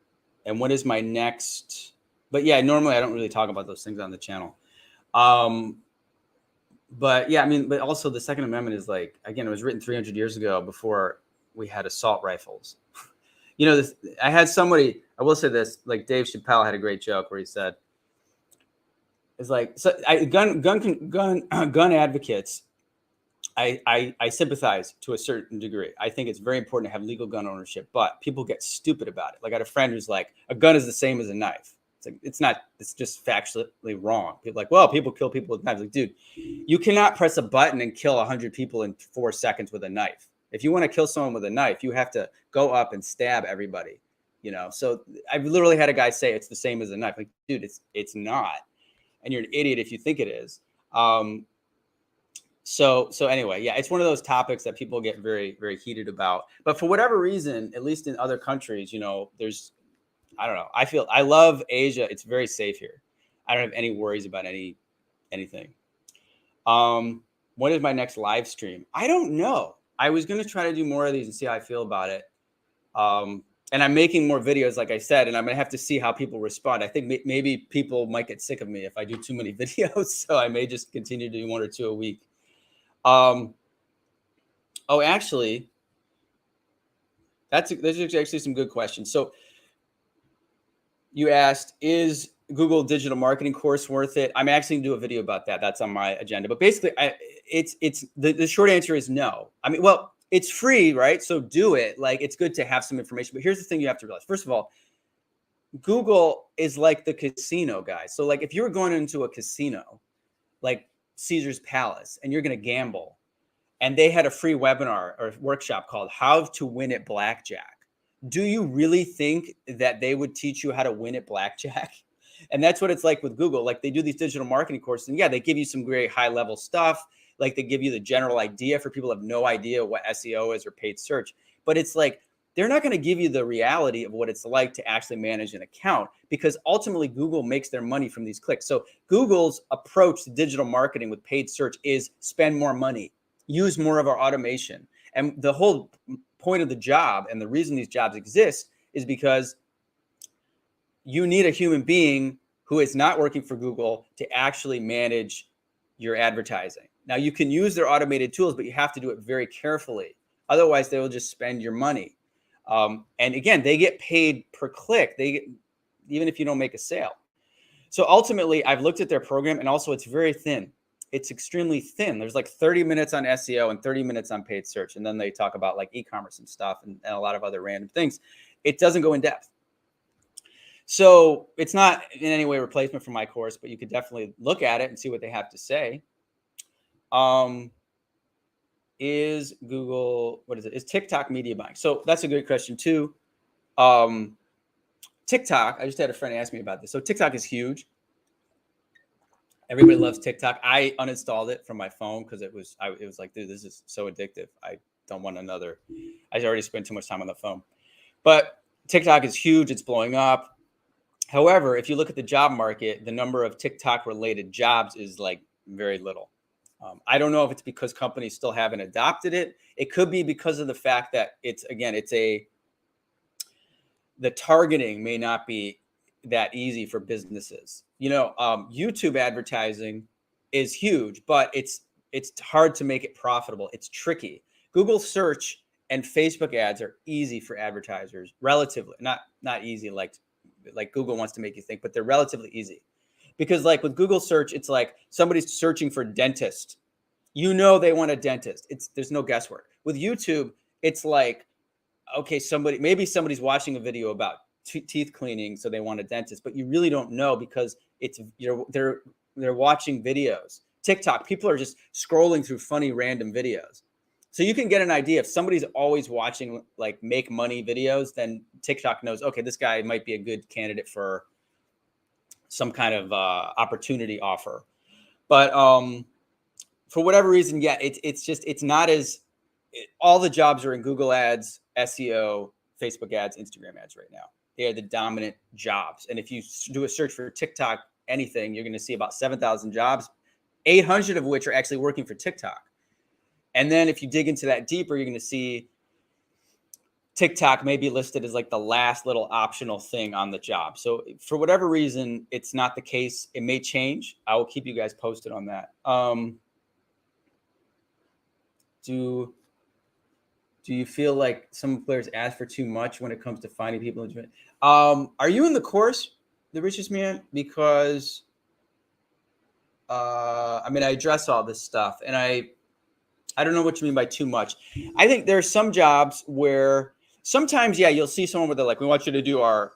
And what is my next? But yeah, normally I don't really talk about those things on the channel. But yeah, I mean, but also the Second Amendment is like, again, it was written 300 years ago before we had assault rifles. I had somebody, I will say this, like Dave Chappelle had a great joke where he said, it's like, so gun advocates, I sympathize to a certain degree. I think it's very important to have legal gun ownership, but people get stupid about it. Like I had a friend who's like, a gun is the same as a knife. It's like, it's not, it's just factually wrong. People like, well, people kill people with knives. Like, dude, you cannot press a button and kill 100 people in 4 seconds with a knife. If you want to kill someone with a knife, you have to go up and stab everybody, So I've literally had a guy say it's the same as a knife. Like, dude, it's not. And you're an idiot if you think it is. So anyway, yeah, it's one of those topics that people get very, very heated about. But for whatever reason, at least in other countries, there's, I don't know. I love Asia. It's very safe here. I don't have any worries about anything. When is my next live stream? I don't know. I was going to try to do more of these and see how I feel about it. And I'm making more videos, like I said, and I'm going to have to see how people respond. I think maybe people might get sick of me if I do too many videos. So I may just continue to do 1 or 2 a week. Actually, there's actually some good questions. So you asked, is Google digital marketing course worth it? I'm actually going to do a video about that. That's on my agenda. But basically, the short answer is no. I mean, well, it's free, right? So do it. Like, it's good to have some information. But here's the thing you have to realize. First of all, Google is like the casino, guys. So like if you were going into a casino, like Caesar's Palace, and you're going to gamble, and they had a free webinar or workshop called How to Win at Blackjack. Do you really think that they would teach you how to win at blackjack? And that's what it's like with Google. Like, they do these digital marketing courses, and yeah, they give you some great high level stuff. Like, they give you the general idea for people who have no idea what SEO is or paid search. But it's like, they're not going to give you the reality of what it's like to actually manage an account, because ultimately Google makes their money from these clicks. So Google's approach to digital marketing with paid search is spend more money, use more of our automation. And the whole point of the job, and the reason these jobs exist, is because you need a human being who is not working for Google to actually manage your advertising. Now, you can use their automated tools, but you have to do it very carefully. Otherwise, they will just spend your money. And again, they get paid per click. Even if you don't make a sale. So ultimately, I've looked at their program, and also it's very thin. It's extremely thin. There's like 30 minutes on SEO and 30 minutes on paid search. And then they talk about like e-commerce and stuff and a lot of other random things. It doesn't go in depth. So it's not in any way a replacement for my course, but you could definitely look at it and see what they have to say. Is Google, what is it? Is TikTok media buying? So that's a good question too. TikTok, I just had a friend ask me about this. So TikTok is huge. Everybody loves TikTok. I uninstalled it from my phone because it was like, dude, this is so addictive. I don't want another. I already spent too much time on the phone. But TikTok is huge. It's blowing up. However, if you look at the job market, the number of TikTok related jobs is like very little. I don't know if it's because companies still haven't adopted it. It could be because of the fact that the targeting may not be that easy for businesses. YouTube advertising is huge, but it's hard to make it profitable. It's tricky. Google search and Facebook ads are easy for advertisers, relatively. Not easy like Google wants to make you think, but they're relatively easy. Because like with Google search, it's like somebody's searching for dentist. They want a dentist. There's no guesswork. With YouTube, it's like, okay, maybe somebody's watching a video about teeth cleaning, so they want a dentist, but you really don't know because they're watching videos. TikTok, people are just scrolling through funny random videos. So you can get an idea. If somebody's always watching like make money videos, then TikTok knows, okay, this guy might be a good candidate for some kind of opportunity offer. But for whatever reason, yeah, it's not as all the jobs are in Google ads, SEO, Facebook ads, Instagram ads right now. They are the dominant jobs. And if you do a search for TikTok, anything, you're going to see about 7,000 jobs, 800 of which are actually working for TikTok. And then if you dig into that deeper, you're going to see TikTok may be listed as like the last little optional thing on the job. So for whatever reason, it's not the case. It may change. I will keep you guys posted on that. Do you feel like some players ask for too much when it comes to finding people? Are you in the course, The Richest Man? Because I address all this stuff, and I don't know what you mean by too much. I think there are some jobs where sometimes, yeah, you'll see someone where they're like, we want you to do our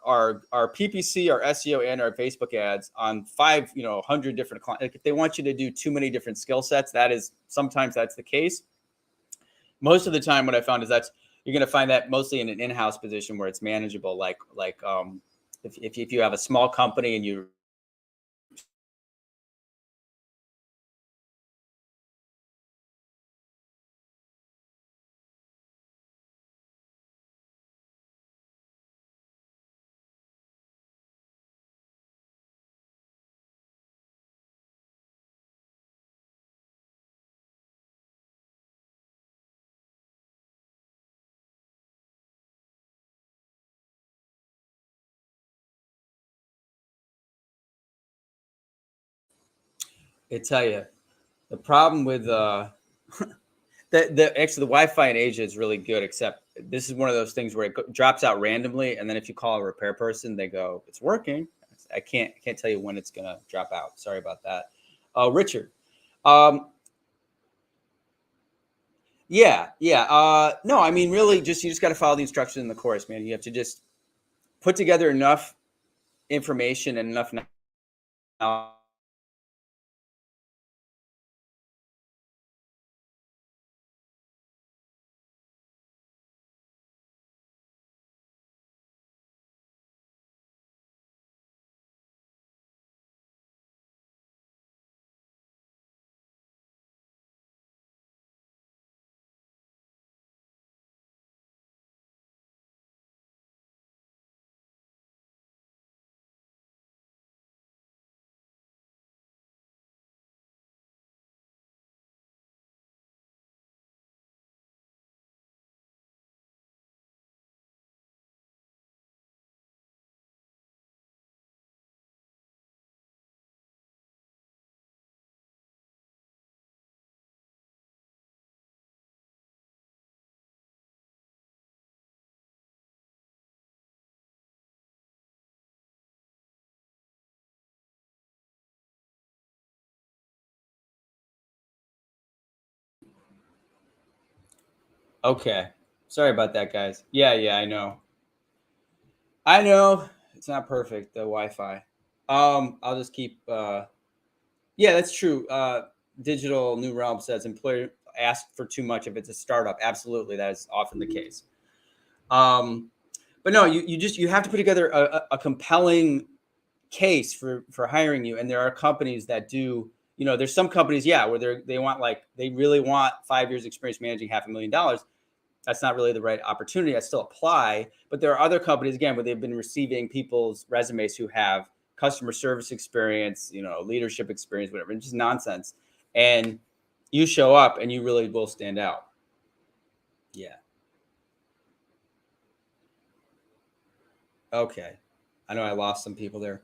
PPC, our SEO, and our Facebook ads on 100 different clients. Like if they want you to do too many different skill sets, sometimes that's the case. Most of the time, what I found is you're going to find that mostly in an in-house position where it's manageable. Like if you have a small company and you tell you, the problem with actually the Wi-Fi in Asia is really good, except this is one of those things where it drops out randomly, and then if you call a repair person, they go, "It's working." I can't tell you when it's gonna drop out. Sorry about that. Richard, yeah. No, really, you just got to follow the instructions in the course, man. You have to just put together enough information and enough knowledge. Okay. Sorry about that, guys. Yeah, I know. I know it's not perfect, the Wi-Fi. I'll just keep yeah, that's true. Digital New Realm says employer ask for too much if it's a startup. Absolutely, that is often the case. Um, but no, you have to put together a compelling case for hiring you. And there are companies that do, there's some companies, yeah, where they want, like, they really want 5 years experience managing $500,000. That's not really the right opportunity. I still apply, but there are other companies, again, where they've been receiving people's resumes who have customer service experience, leadership experience, whatever. It's just nonsense. And you show up and you really will stand out. Yeah. Okay. I know I lost some people there.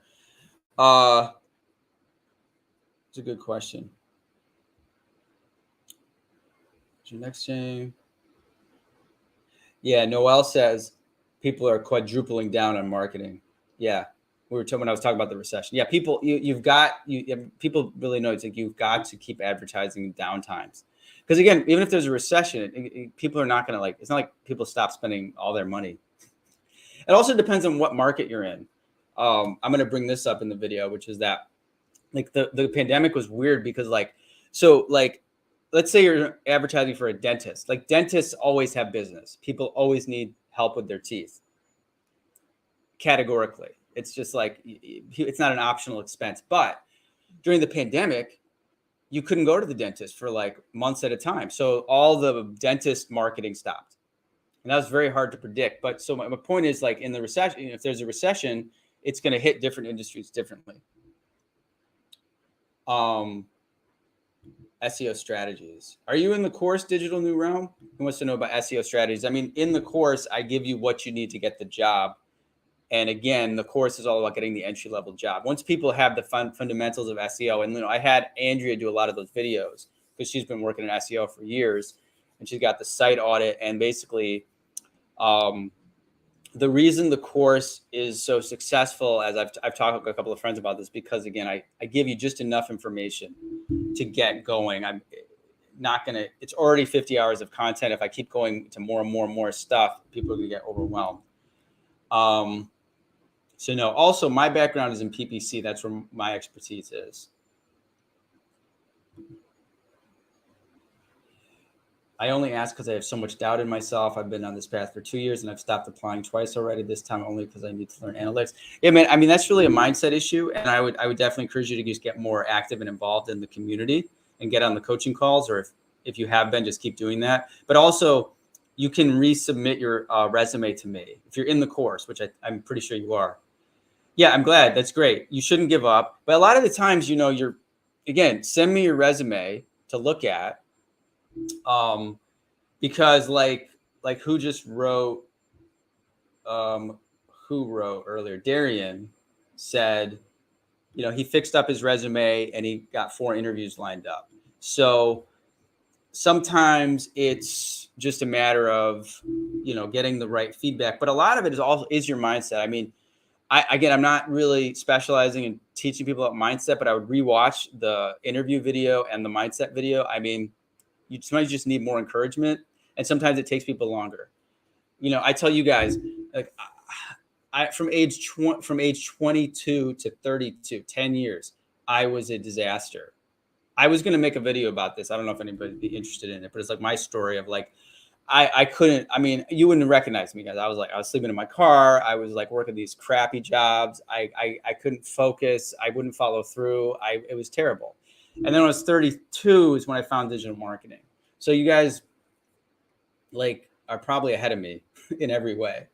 It's a good question. What's your next game? Yeah, Noel says people are quadrupling down on marketing. Yeah, we were talking when I was talking about the recession. Yeah, people, people really know it's like you've got to keep advertising downtimes, because again, even if there's a recession, people are not going to, like. It's not like people stop spending all their money. It also depends on what market you're in. I'm going to bring this up in the video, which is that, like, the pandemic was weird because, like, so, like, let's say you're advertising for a dentist. Like, dentists always have business. People always need help with their teeth. Categorically, it's just like, it's not an optional expense. But during the pandemic, you couldn't go to the dentist for like months at a time. So all the dentist marketing stopped. And that was very hard to predict. But so my point is, like, in the recession, if there's a recession, it's going to hit different industries differently. SEO strategies. Are you in the course Digital New Realm? Who wants to know about SEO strategies? I mean, in the course, I give you what you need to get the job. And again, the course is all about getting the entry-level job. Once people have the fundamentals of SEO, and I had Andrea do a lot of those videos because she's been working in SEO for years, and she's got the site audit. And basically, the reason the course is so successful, as I've talked with a couple of friends about this, because again, I give you just enough information to get going. I'm not going to, it's already 50 hours of content. If I keep going to more and more and more stuff, people are going to get overwhelmed. So no, also my background is in PPC. That's where my expertise is. I only ask because I have so much doubt in myself. I've been on this path for 2 years and I've stopped applying twice already. This time only because I need to learn analytics. Yeah, man. I mean, that's really a mindset issue. And I would definitely encourage you to just get more active and involved in the community and get on the coaching calls. Or if you have been, just keep doing that. But also, you can resubmit your resume to me if you're in the course, which I'm pretty sure you are. Yeah, I'm glad. That's great. You shouldn't give up. But a lot of the times, again, send me your resume to look at. Because like who just wrote, who wrote earlier? Darian said, he fixed up his resume and he got 4 interviews lined up. So sometimes it's just a matter of, getting the right feedback. But a lot of it is your mindset. I mean, I'm not really specializing in teaching people about mindset, but I would rewatch the interview video and the mindset video. I mean, you sometimes just need more encouragement, and sometimes it takes people longer. I tell you guys, like, from age 22 to 32, 10 years, I was a disaster. I was going to make a video about this. I don't know if anybody would be interested in it, but it's like my story of, like, I couldn't, I mean, you wouldn't recognize me, guys. I was sleeping in my car. I was like working these crappy jobs. I couldn't focus. I wouldn't follow through. It was terrible. And then when I was 32 is when I found digital marketing. So you guys, like, are probably ahead of me in every way.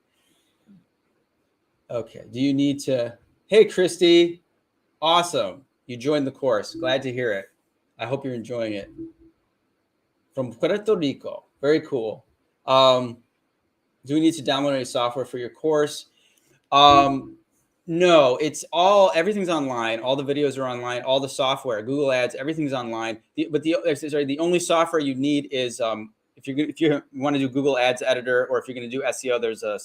Okay. Do you need to, hey, Christy, awesome. You joined the course. Glad to hear it. I hope you're enjoying it. From Puerto Rico. Very cool. Do we need to download any software for your course? No, everything's online. All the videos are online. All the software, Google Ads, everything's online. The only software you need is, if you want to do Google Ads editor, or if you're going to do SEO, there's a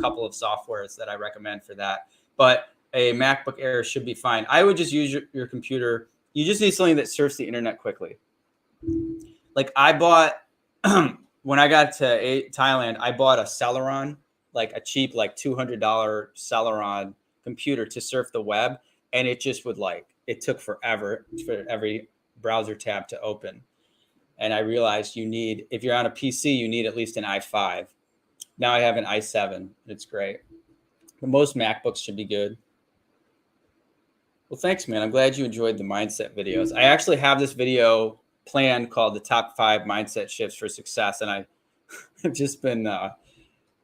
couple of softwares that I recommend for that. But a MacBook Air should be fine. I would just use your computer. You just need something that surfs the internet quickly. Like, I bought when I got to Thailand, I bought a Celeron, like a cheap, like $200 Celeron computer to surf the web. And it just would it took forever for every browser tab to open. And I realized if you're on a PC, you need at least an i5. Now I have an i7. It's great. But most MacBooks should be good. Well, thanks, man. I'm glad you enjoyed the mindset videos. I actually have this video planned called the top 5 mindset shifts for success. And I've just I'm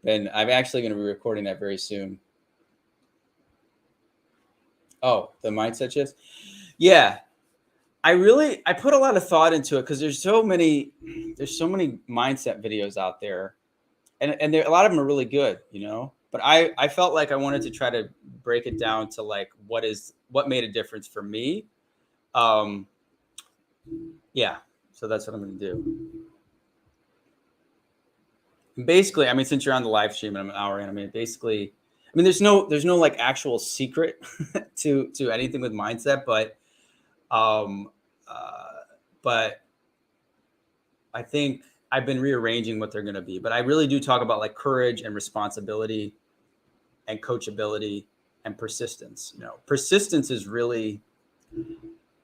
actually going to be recording that very soon. Oh, the mindset shifts. Yeah. I put a lot of thought into it because there's so many mindset videos out there, and a lot of them are really good, but I felt like I wanted to try to break it down to like what made a difference for me. Yeah, so that's what I'm going to do. And basically, I mean, since you're on the live stream and I'm an hour in, I mean, basically, there's no like actual secret to anything with mindset, but I think I've been rearranging what they're going to be. But I really do talk about like courage and responsibility and coachability and persistence. Persistence is really,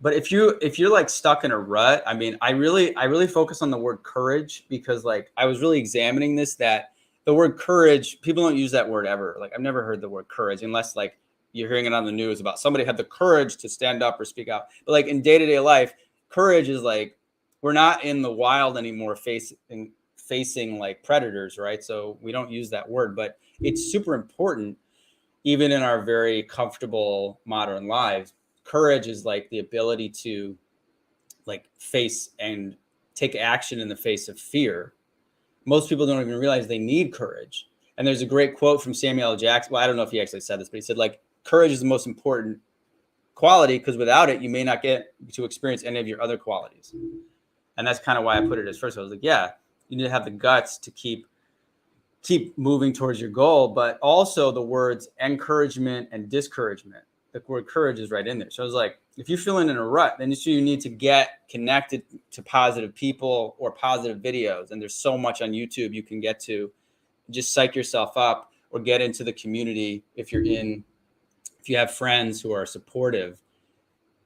but if you're like stuck in a rut, I mean, I really focus on the word courage because like I was really examining this, that the word courage, people don't use that word ever. Like I've never heard the word courage unless like you're hearing it on the news about somebody had the courage to stand up or speak out. But like in day-to-day life, courage is like, we're not in the wild anymore facing like predators, right? So we don't use that word, but it's super important even in our very comfortable modern lives. Courage is like the ability to like face and take action in the face of fear. Most people don't even realize they need courage. And there's a great quote from Samuel L. Jackson. Well, I don't know if he actually said this, but he said like, courage is the most important quality because without it, you may not get to experience any of your other qualities. And that's kind of why I put it as first. I was like, yeah, you need to have the guts to keep moving towards your goal, but also the words encouragement and discouragement. The word courage is right in there. So I was like, if you're feeling in a rut, then you need to get connected to positive people or positive videos. And there's so much on YouTube you can get to. Just psych yourself up or get into the community. If you have friends who are supportive,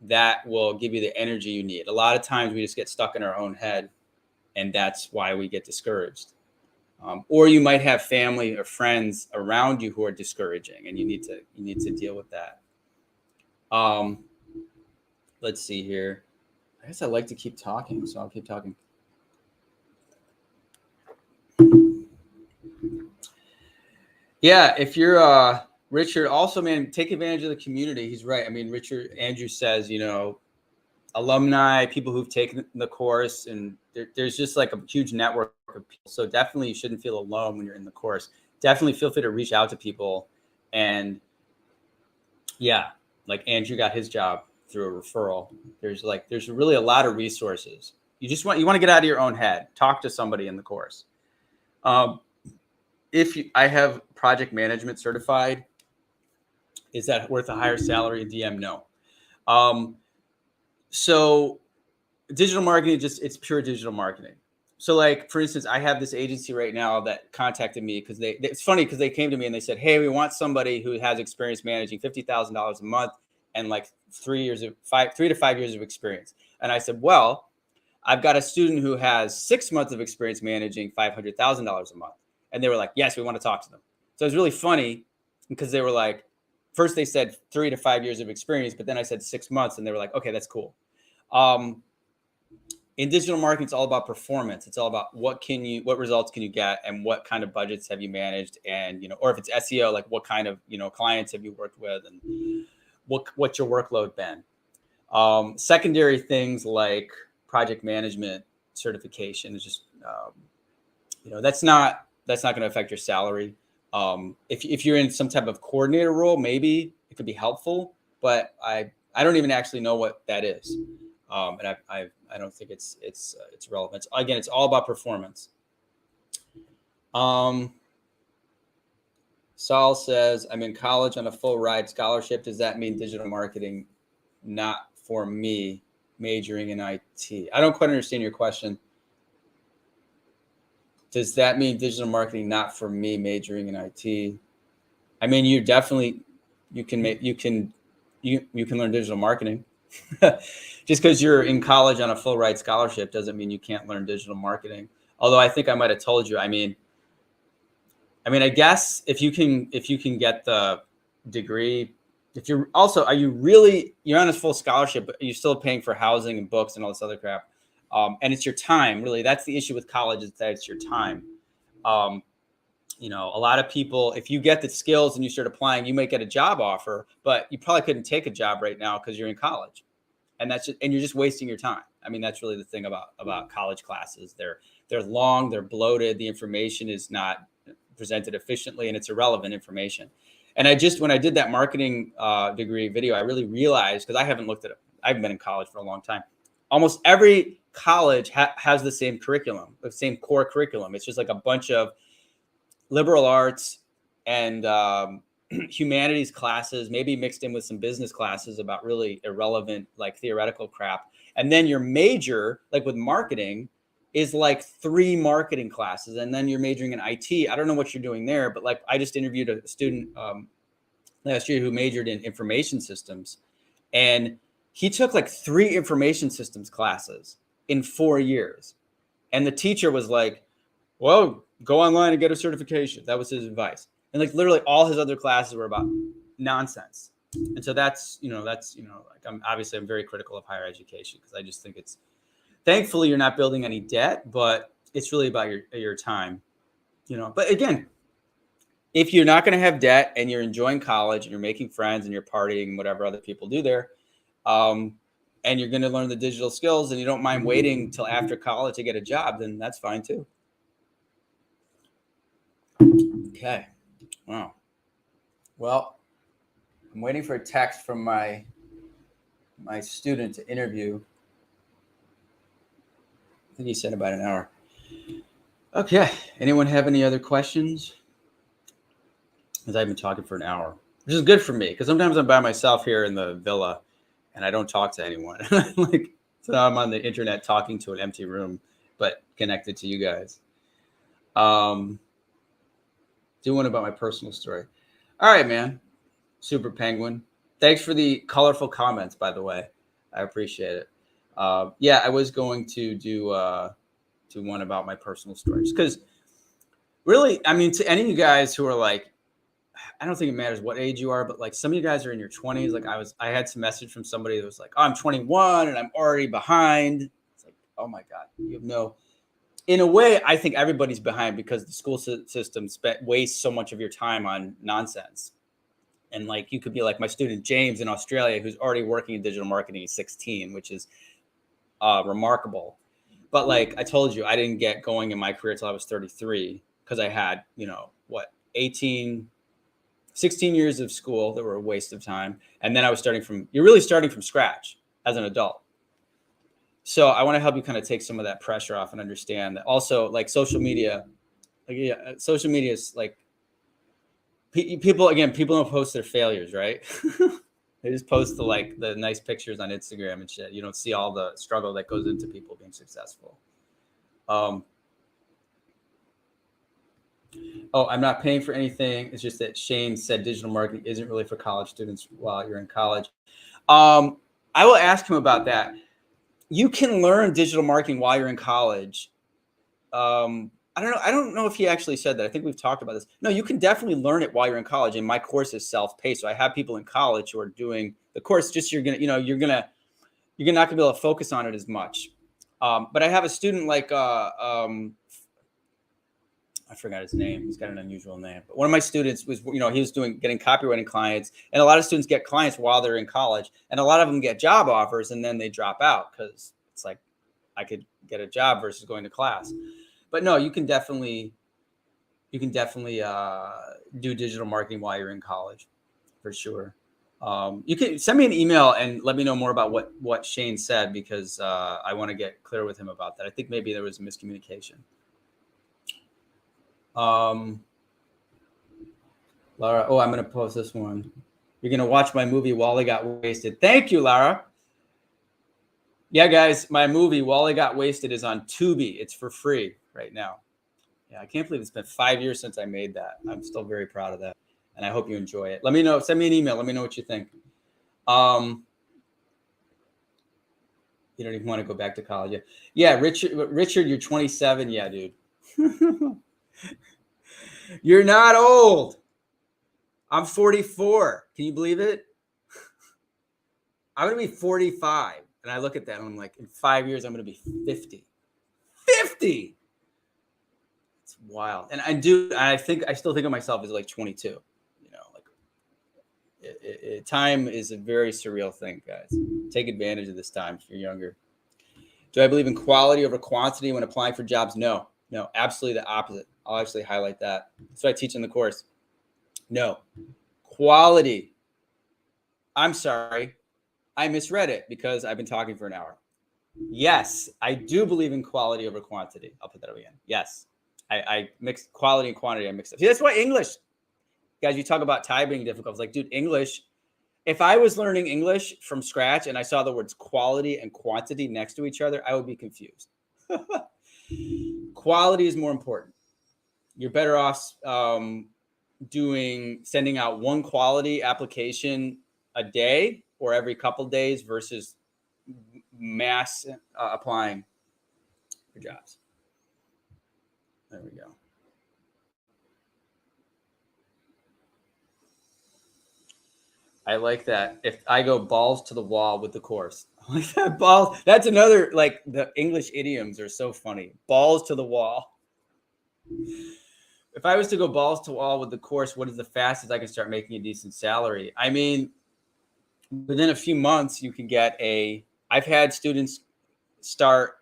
that will give you the energy you need. A lot of times we just get stuck in our own head, and that's why we get discouraged. Or you might have family or friends around you who are discouraging, and you need to deal with that. Let's see here. I guess I like to keep talking, so I'll keep talking. Yeah, if you're Richard, also, man, take advantage of the community. He's right. I mean, Andrew says, alumni, people who've taken the course, and there's just like a huge network of people. So definitely you shouldn't feel alone when you're in the course. Definitely feel free to reach out to people. And yeah, like Andrew got his job through a referral. There's really a lot of resources. You want to get out of your own head. Talk to somebody in the course. I have project management certified. Is that worth a higher salary? DM? No. So digital marketing, it's pure digital marketing. So like, for instance, I have this agency right now that contacted me because it's funny because they came to me and they said, hey, we want somebody who has experience managing $50,000 a month and like 3 to 5 years of experience. And I said, well, I've got a student who has 6 months of experience managing $500,000 a month. And they were like, yes, we want to talk to them. So it was really funny because they were like, first they said 3 to 5 years of experience, but then I said 6 months and they were like, okay, that's cool. In digital marketing, it's all about performance. It's all about what results can you get and what kind of budgets have you managed, and or if it's SEO, like what kind of clients have you worked with, and what's your workload been. Secondary things like project management certification is just that's not going to affect your salary. If you're in some type of coordinator role, maybe it could be helpful, but I don't even actually know what that is. And I don't think it's relevant. Again, it's all about performance. Saul says, I'm in college on a full ride scholarship. Does that mean digital marketing not for me, majoring in IT? I don't quite understand your question. Does that mean digital marketing not for me majoring in IT? I mean, you definitely you can learn digital marketing. Just because you're in college on a full ride scholarship doesn't mean you can't learn digital marketing. Although I think I might have told you. I mean, I guess if you can get the degree, if you're also, you're on a full scholarship, but you're still paying for housing and books and all this other crap. And it's your time, really. That's the issue with college, is that it's your time. A lot of people, if you get the skills and you start applying, you might get a job offer, but you probably couldn't take a job right now because you're in college. And you're just wasting your time. I mean, that's really the thing about college classes. They're long, they're bloated. The information is not presented efficiently, and it's irrelevant information. And when I did that marketing degree video, I really realized, because I haven't been in college for a long time. Almost every college has the same curriculum, the same core curriculum. It's just like a bunch of liberal arts and humanities classes, maybe mixed in with some business classes about really irrelevant, like theoretical crap. And then your major, like with marketing, is like 3 marketing classes, and then you're majoring in IT. I don't know what you're doing there, but like I just interviewed a student last year who majored in information systems, and he took like 3 information systems classes in 4 years. And the teacher was like, well, go online and get a certification. That was his advice. And like literally all his other classes were about nonsense. And so that's like I'm very critical of higher education, because I just think thankfully you're not building any debt, but it's really about your time, But again, if you're not going to have debt and you're enjoying college and you're making friends and you're partying and whatever other people do there, and you're going to learn the digital skills and you don't mind waiting till after college to get a job, then that's fine too. Okay. Wow. Well, I'm waiting for a text from my student to interview. I think he said about an hour. Okay. Anyone have any other questions? Because I've been talking for an hour, which is good for me, because sometimes I'm by myself here in the villa and I don't talk to anyone. So now I'm on the internet talking to an empty room, but connected to you guys. Do one about my personal story. All right, man. Super Penguin. Thanks for the colorful comments, by the way. I appreciate it. Yeah, I was going to do one about my personal stories, because really, I mean, to any of you guys who are like, I don't think it matters what age you are, but like some of you guys are in your 20s. Like I had some message from somebody that was like, oh, I'm 21 and I'm already behind. It's like, oh my God, you have no. In a way, I think everybody's behind, because the school system wastes so much of your time on nonsense. And like, you could be like my student James in Australia, who's already working in digital marketing at 16, which is remarkable. But like I told you, I didn't get going in my career till I was 33, because I had, 16 years of school that were a waste of time. And then you're really starting from scratch as an adult. So I want to help you kind of take some of that pressure off and understand that also, like, social media, social media is like people don't post their failures, right? They just post the nice pictures on Instagram and shit. You don't see all the struggle that goes into people being successful. Oh, I'm not paying for anything. It's just that Shane said digital marketing isn't really for college students while you're in college. I will ask him about that. You can learn digital marketing while you're in college. I don't know if he actually said that. I think we've talked about this. No, you can definitely learn it while you're in college. And my course is self-paced. So I have people in college who are doing the course. Just you're not gonna be able to focus on it as much. But I have a student like I forgot his name. He's got an unusual name. But one of my students was, he was getting copywriting clients, and a lot of students get clients while they're in college, and a lot of them get job offers and then they drop out because it's like, I could get a job versus going to class. But no, you can definitely do digital marketing while you're in college, for sure. You can send me an email and let me know more about what Shane said, because I want to get clear with him about that. I think maybe there was a miscommunication. Laura, I'm going to post this one. You're going to watch my movie, Wally Got Wasted. Thank you, Laura. Yeah, guys, my movie, Wally Got Wasted, is on Tubi. It's for free right now. Yeah, I can't believe it's been 5 years since I made that. I'm still very proud of that, and I hope you enjoy it. Let me know. Send me an email. Let me know what you think. You don't even want to go back to college. Yeah, Richard. Richard, you're 27. Yeah, dude. You're not old. I'm 44. Can you believe it? I'm gonna be 45, and I look at that and I'm like, in 5 years, I'm gonna be 50. 50. It's wild. And I still think of myself as like 22. You know, like time is a very surreal thing, guys. Take advantage of this time if you're younger. Do I believe in quality over quantity when applying for jobs? No, absolutely the opposite. I'll actually highlight that. That's what I teach in the course. No, quality. I'm sorry, I misread it because I've been talking for an hour. Yes, I do believe in quality over quantity. I'll put that up again. Yes, I mix quality and quantity. I mix up. See, that's why English, guys. You talk about Thai being difficult. It's like, dude, English. If I was learning English from scratch and I saw the words quality and quantity next to each other, I would be confused. Quality is more important. You're better off sending out one quality application a day or every couple days versus mass applying for jobs. There we go. I like that. If I go balls to the wall with the course, like that balls. That's another, like, the English idioms are so funny. Balls to the wall. If I was to go balls to wall with the course, what is the fastest I can start making a decent salary? I mean, within a few months, you can get a. I've had students start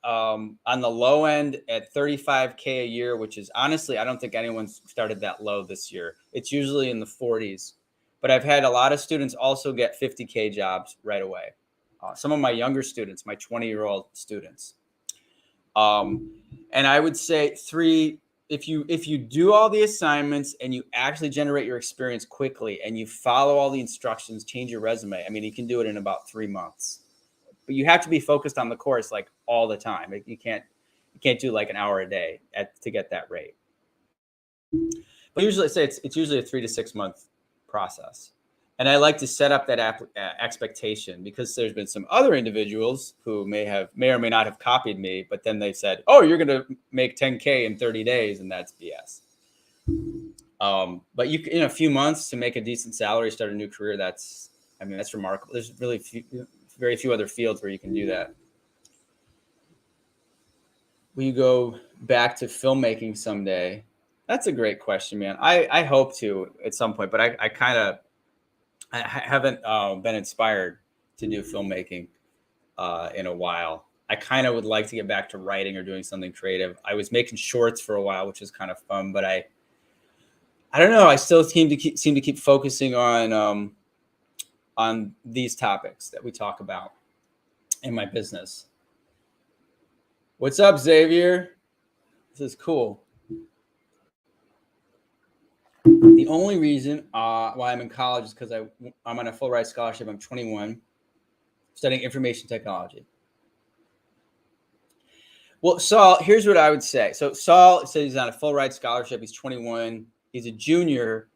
on the low end at 35K a year, which is, honestly, I don't think anyone's started that low this year. It's usually in the 40s. But I've had a lot of students also get 50K jobs right away. Some of my younger students, my 20-year-old students. And I would say if you do all the assignments and you actually generate your experience quickly and you follow all the instructions, change your resume, I mean, you can do it in about 3 months. But you have to be focused on the course like all the time. You can't do like an hour a day to get that rate. But usually, say it's usually a 3 to 6 month process. And I like to set up that expectation, because there's been some other individuals who may or may not have copied me, but then they said, "Oh, you're going to make 10K in 30 days," and that's BS. But in a few months to make a decent salary, start a new career, that's remarkable. There's really very few other fields where you can do that. Will you go back to filmmaking someday? That's a great question, man. I hope to at some point, but I haven't been inspired to do filmmaking in a while. I kind of would like to get back to writing or doing something creative. I was making shorts for a while, which is kind of fun, but I don't know. I still seem to keep focusing on these topics that we talk about in my business. What's up, Xavier? This is cool. The only reason why I'm in college is because I'm on a full ride scholarship. I'm 21, studying information technology. Well, Saul, here's what I would say. So Saul says he's on a full ride scholarship. He's 21. He's a junior,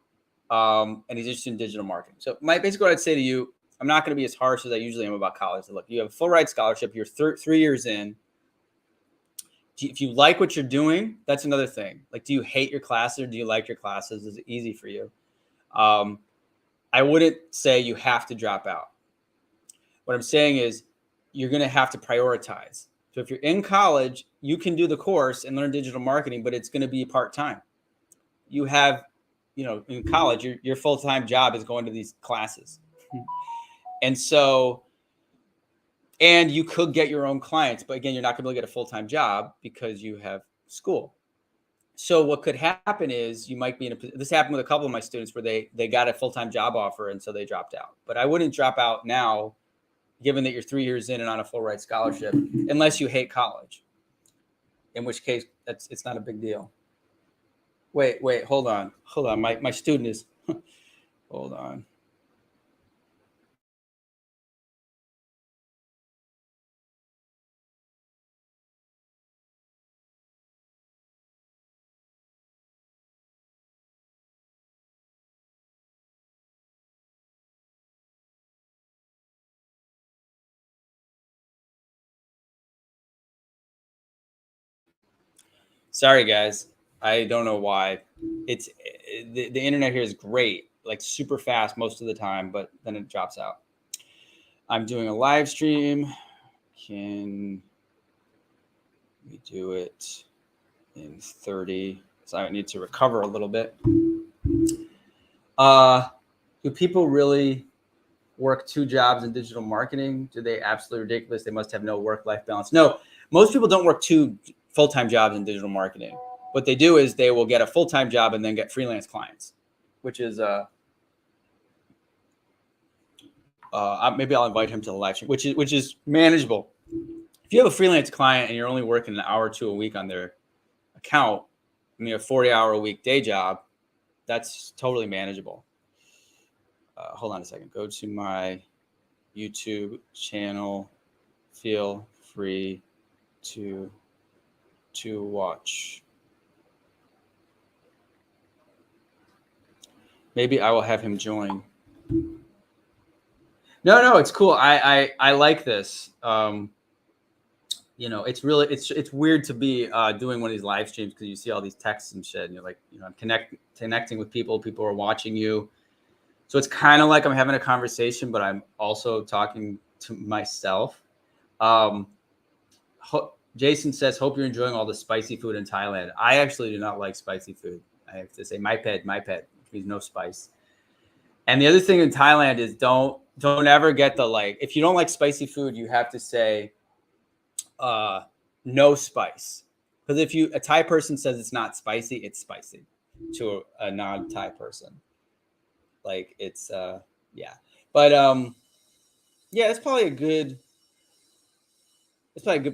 and he's interested in digital marketing. So basically what I'd say to you, I'm not going to be as harsh as I usually am about college. So look, you have a full ride scholarship. You're 3 years in. If you like what you're doing, that's another thing. Like, do you hate your classes or do you like your classes? Is it easy for you? I wouldn't say you have to drop out. What I'm saying is you're going to have to prioritize. So if you're in college, you can do the course and learn digital marketing, but it's going to be part-time. You have, in college, your full-time job is going to these classes. And so, and you could get your own clients, but again, you're not going to be able to get a full-time job because you have school. So what could happen is you might be this happened with a couple of my students where they got a full-time job offer and so they dropped out. But I wouldn't drop out now, given that you're 3 years in and on a full ride scholarship, unless you hate college, in which case it's not a big deal. Wait, hold on. My student is, hold on. Sorry, guys. I don't know why. It's the internet here is great, like super fast most of the time, but then it drops out. I'm doing a live stream. Can we do it in 30? So I need to recover a little bit. Do people really work 2 jobs in digital marketing? Do they absolutely ridiculous? They must have no work-life balance. No, most people don't work 2 full-time jobs in digital marketing. What they do is they will get a full-time job and then get freelance clients, which is maybe I'll invite him to the live stream, which is manageable. If you have a freelance client and you're only working an hour or 2 a week on their account, I mean a 40-hour-a-week day job, that's totally manageable. Hold on a second. Go to my YouTube channel. Feel free to watch. Maybe I will have him join. No, it's cool. I like this. It's really it's weird to be doing one of these live streams because you see all these texts and shit, and you're like, I'm connecting with people. People are watching you. So it's kind of like I'm having a conversation, but I'm also talking to myself. Jason says, hope you're enjoying all the spicy food in Thailand. I actually do not like spicy food. I have to say, my pet, which means no spice. And the other thing in Thailand is don't ever get the like, if you don't like spicy food, you have to say no spice. Because if a Thai person says it's not spicy, it's spicy to a non-Thai person. Like it's yeah, but yeah, it's probably a good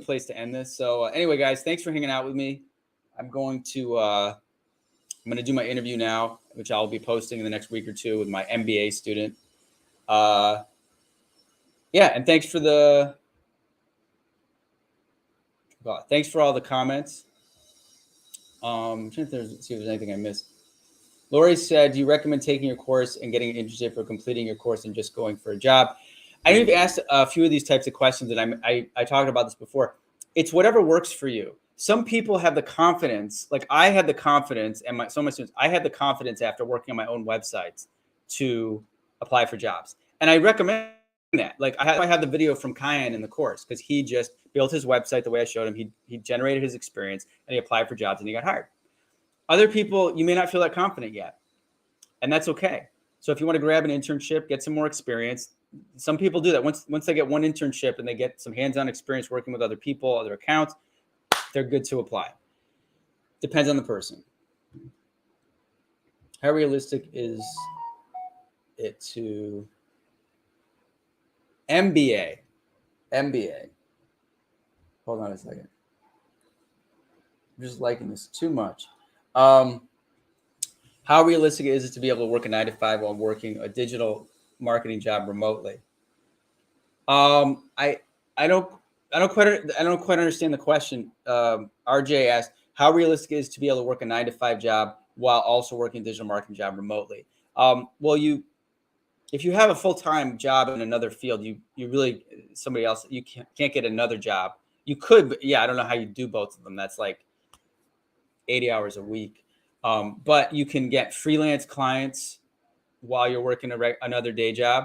place to end this. So anyway, guys, thanks for hanging out with me. I'm going to do my interview now, which I'll be posting in the next week or two with my MBA student. Yeah, and thanks for all the comments. I'm trying to see if there's anything I missed. Lori said, do you recommend taking your course and getting interested for completing your course and just going for a job? I know you've asked a few of these types of questions, and I talked about this before. It's whatever works for you. Some people have the confidence, like I had the confidence, and some of my students, I had the confidence after working on my own websites to apply for jobs. And I recommend that. Like I had the video from Kyan in the course because he just built his website the way I showed him. He generated his experience and he applied for jobs and he got hired. Other people, you may not feel that confident yet, and that's okay. So if you want to grab an internship, get some more experience. Some people do that. Once they get one internship and they get some hands-on experience working with other people, other accounts, they're good to apply. Depends on the person. How realistic is it to MBA? Hold on a second. I'm just liking this too much. How realistic is it to be able to work a 9-to-5 while working a digital marketing job remotely? I don't quite understand the question. RJ asked, how realistic is it to be able to work a 9-to-5 job while also working a digital marketing job remotely? Well, if you have a full-time job in another field, you really somebody else, you can't get another job. You could, but yeah, I don't know how you do both of them. That's like 80 hours a week. But you can get freelance clients while you're working another day job.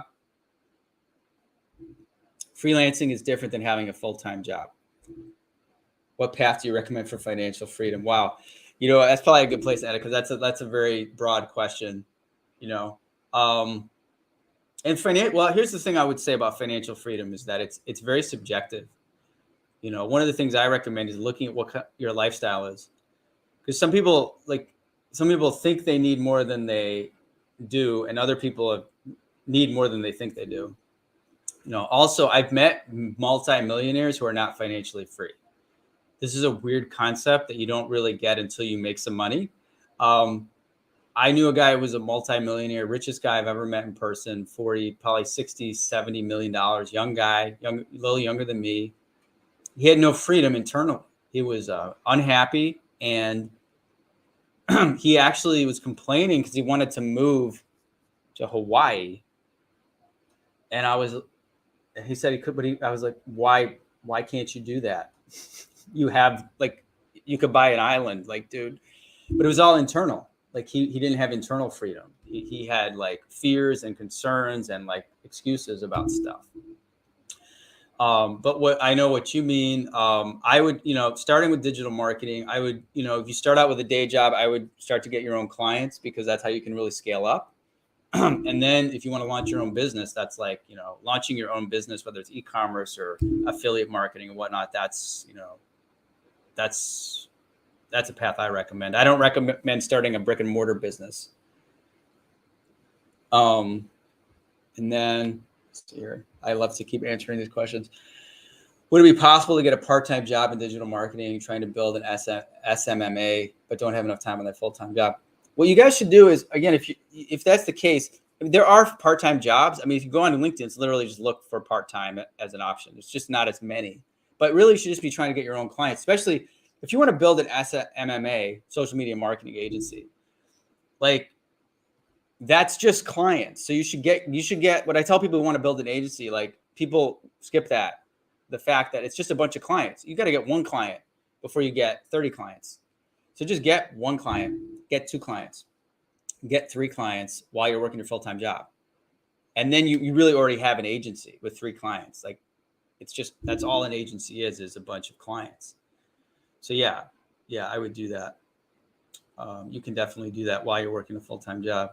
Freelancing is different than having a full-time job. What path do you recommend for financial freedom? Wow. That's probably a good place to end it because that's a very broad question, and well, here's the thing I would say about financial freedom is that it's very subjective. One of the things I recommend is looking at what your lifestyle is. Because some people think they need more than they do, and other people need more than they think they do. Also, I've met multimillionaires who are not financially free. This is a weird concept that you don't really get until you make some money. I knew a guy who was a multimillionaire, richest guy I've ever met in person, 40, probably 60, $70 million, young guy, a little younger than me. He had no freedom internally. He was unhappy, and he actually was complaining because he wanted to move to Hawaii. And he said he could, but I was like, why can't you do that? You have you could buy an island, like, dude. But it was all internal. Like he didn't have internal freedom. He had like fears and concerns and like excuses about stuff. But what I know what you mean, I would, starting with digital marketing, I would, if you start out with a day job, I would start to get your own clients because that's how you can really scale up. And then if you want to launch your own business, that's like, launching your own business, whether it's e-commerce or affiliate marketing and whatnot, that's a path I recommend. I don't recommend starting a brick and mortar business. And then here, I love to keep answering these questions. Would it be possible to get a part-time job in digital marketing, trying to build an SMMA, but don't have enough time on that full-time job? What you guys should do is, again, if that's the case, there are part-time jobs. I mean, if you go on LinkedIn, it's literally just look for part-time as an option. It's just not as many. But really, you should just be trying to get your own clients, especially if you want to build an SMMA, social media marketing agency. Like, that's just clients. So you should get what I tell people who want to build an agency, like people skip that. The fact that it's just a bunch of clients. You got to get one client before you get 30 clients. So just get one client, get 2 clients, get 3 clients while you're working your full-time job. And then you really already have an agency with 3 clients. Like, it's just, that's all an agency is a bunch of clients. So yeah, I would do that. You can definitely do that while you're working a full-time job.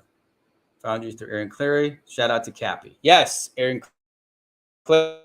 Found you through Aaron Clary. Shout out to Cappy. Yes, Aaron Clary.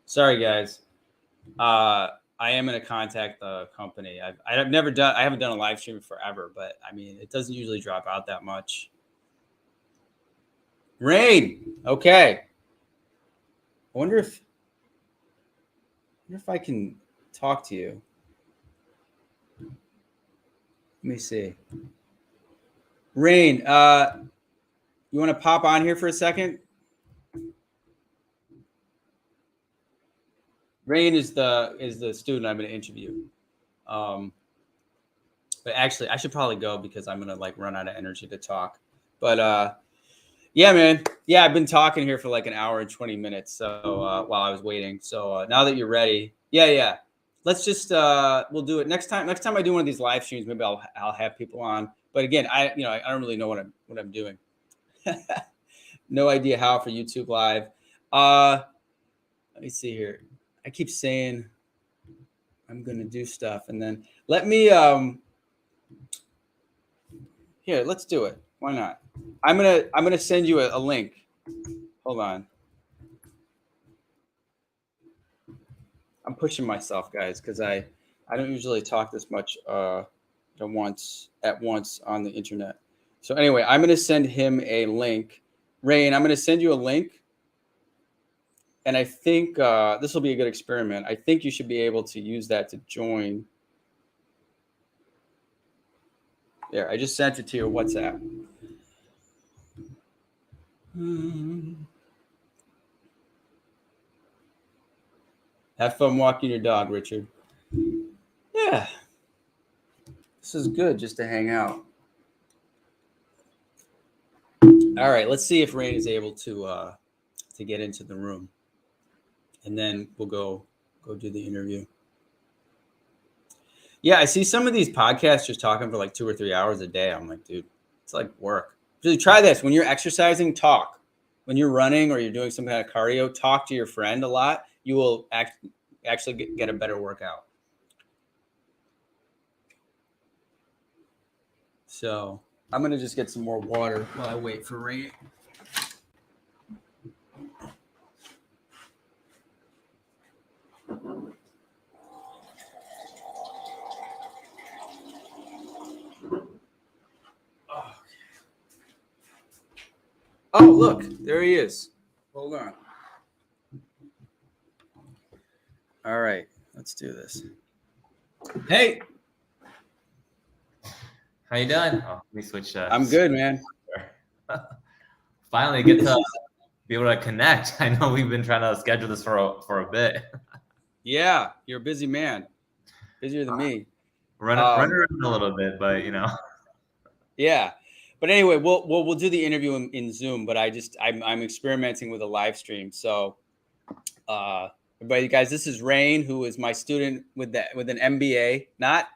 Sorry, guys. I am going to contact the company. I haven't done a live stream forever, but I mean, it doesn't usually drop out that much. Rain. Okay. I wonder if I can talk to you. Let me see. Rain, you want to pop on here for a second? Rain is the student I'm going to interview. But actually, I should probably go because I'm going to like run out of energy to talk. But yeah, man. Yeah, I've been talking here for like an hour and 20 minutes. So while I was waiting. So now that you're ready, yeah. Let's just we'll do it next time. Next time I do one of these live streams, maybe I'll have people on. But again, I don't really know what I'm doing. No idea how for YouTube Live. Let me see here. I keep saying I'm gonna do stuff, and then let me here. Let's do it. Why not? I'm gonna send you a link. Hold on. I'm pushing myself, guys, because I don't usually talk this much at once on the internet. So anyway, I'm gonna send him a link. Rain, I'm gonna send you a link. And I think this will be a good experiment. I think you should be able to use that to join. There, I just sent it to your WhatsApp. Have fun walking your dog, Richard. Yeah. This is good just to hang out. All right, let's see if Rain is able to get into the room. And then we'll go do the interview. Yeah, I see some of these podcasts just talking for like 2 or 3 hours a day. I'm like, dude, it's like work. So try this. When you're exercising, talk. When you're running or you're doing some kind of cardio, talk to your friend a lot. You will actually get a better workout. So I'm going to just get some more water while I wait for rain. Oh, look, there he is. Hold on. All right, let's do this. Hey. How you doing? Oh, let me switch. I'm good, man. Finally get to be able to connect. I know we've been trying to schedule this for a bit. Yeah, you're a busy man. Busier than me. Running around a little bit, but Yeah, but anyway, we'll do the interview in Zoom. But I'm experimenting with a live stream. So, everybody, guys, this is Rain, who is my student with an MBA, not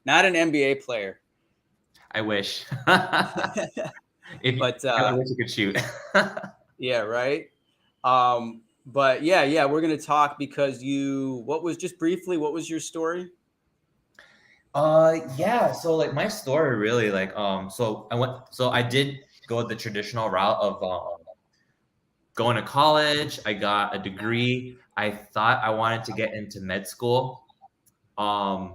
an NBA player. I wish. But I wish you could shoot. Yeah, right. But yeah, we're gonna talk because what was your story? Yeah, so like my story really so I did go the traditional route of going to college. I got a degree. I thought I wanted to get into med school. I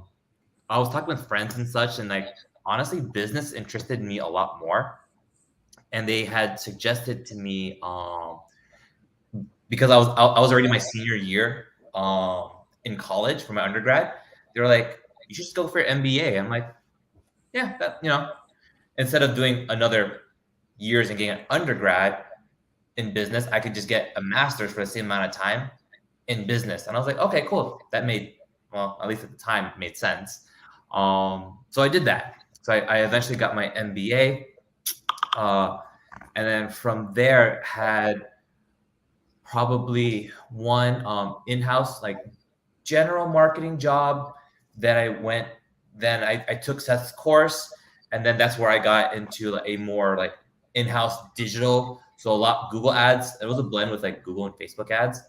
was talking with friends and such, and like honestly, business interested me a lot more. And they had suggested to me because I was already my senior year in college for my undergrad. They were like, "You should just go for your MBA." I'm like, "Yeah, instead of doing another years and getting an undergrad in business, I could just get a master's for the same amount of time in business." And I was like, "Okay, cool." That made, well, at least at the time, it made sense. So I did that. So I eventually got my MBA, and then from there had probably one in-house like general marketing job. Then I took Seth's course, and then that's where I got into like a more like in-house digital. So a lot Google ads. It was a blend with like Google and Facebook ads.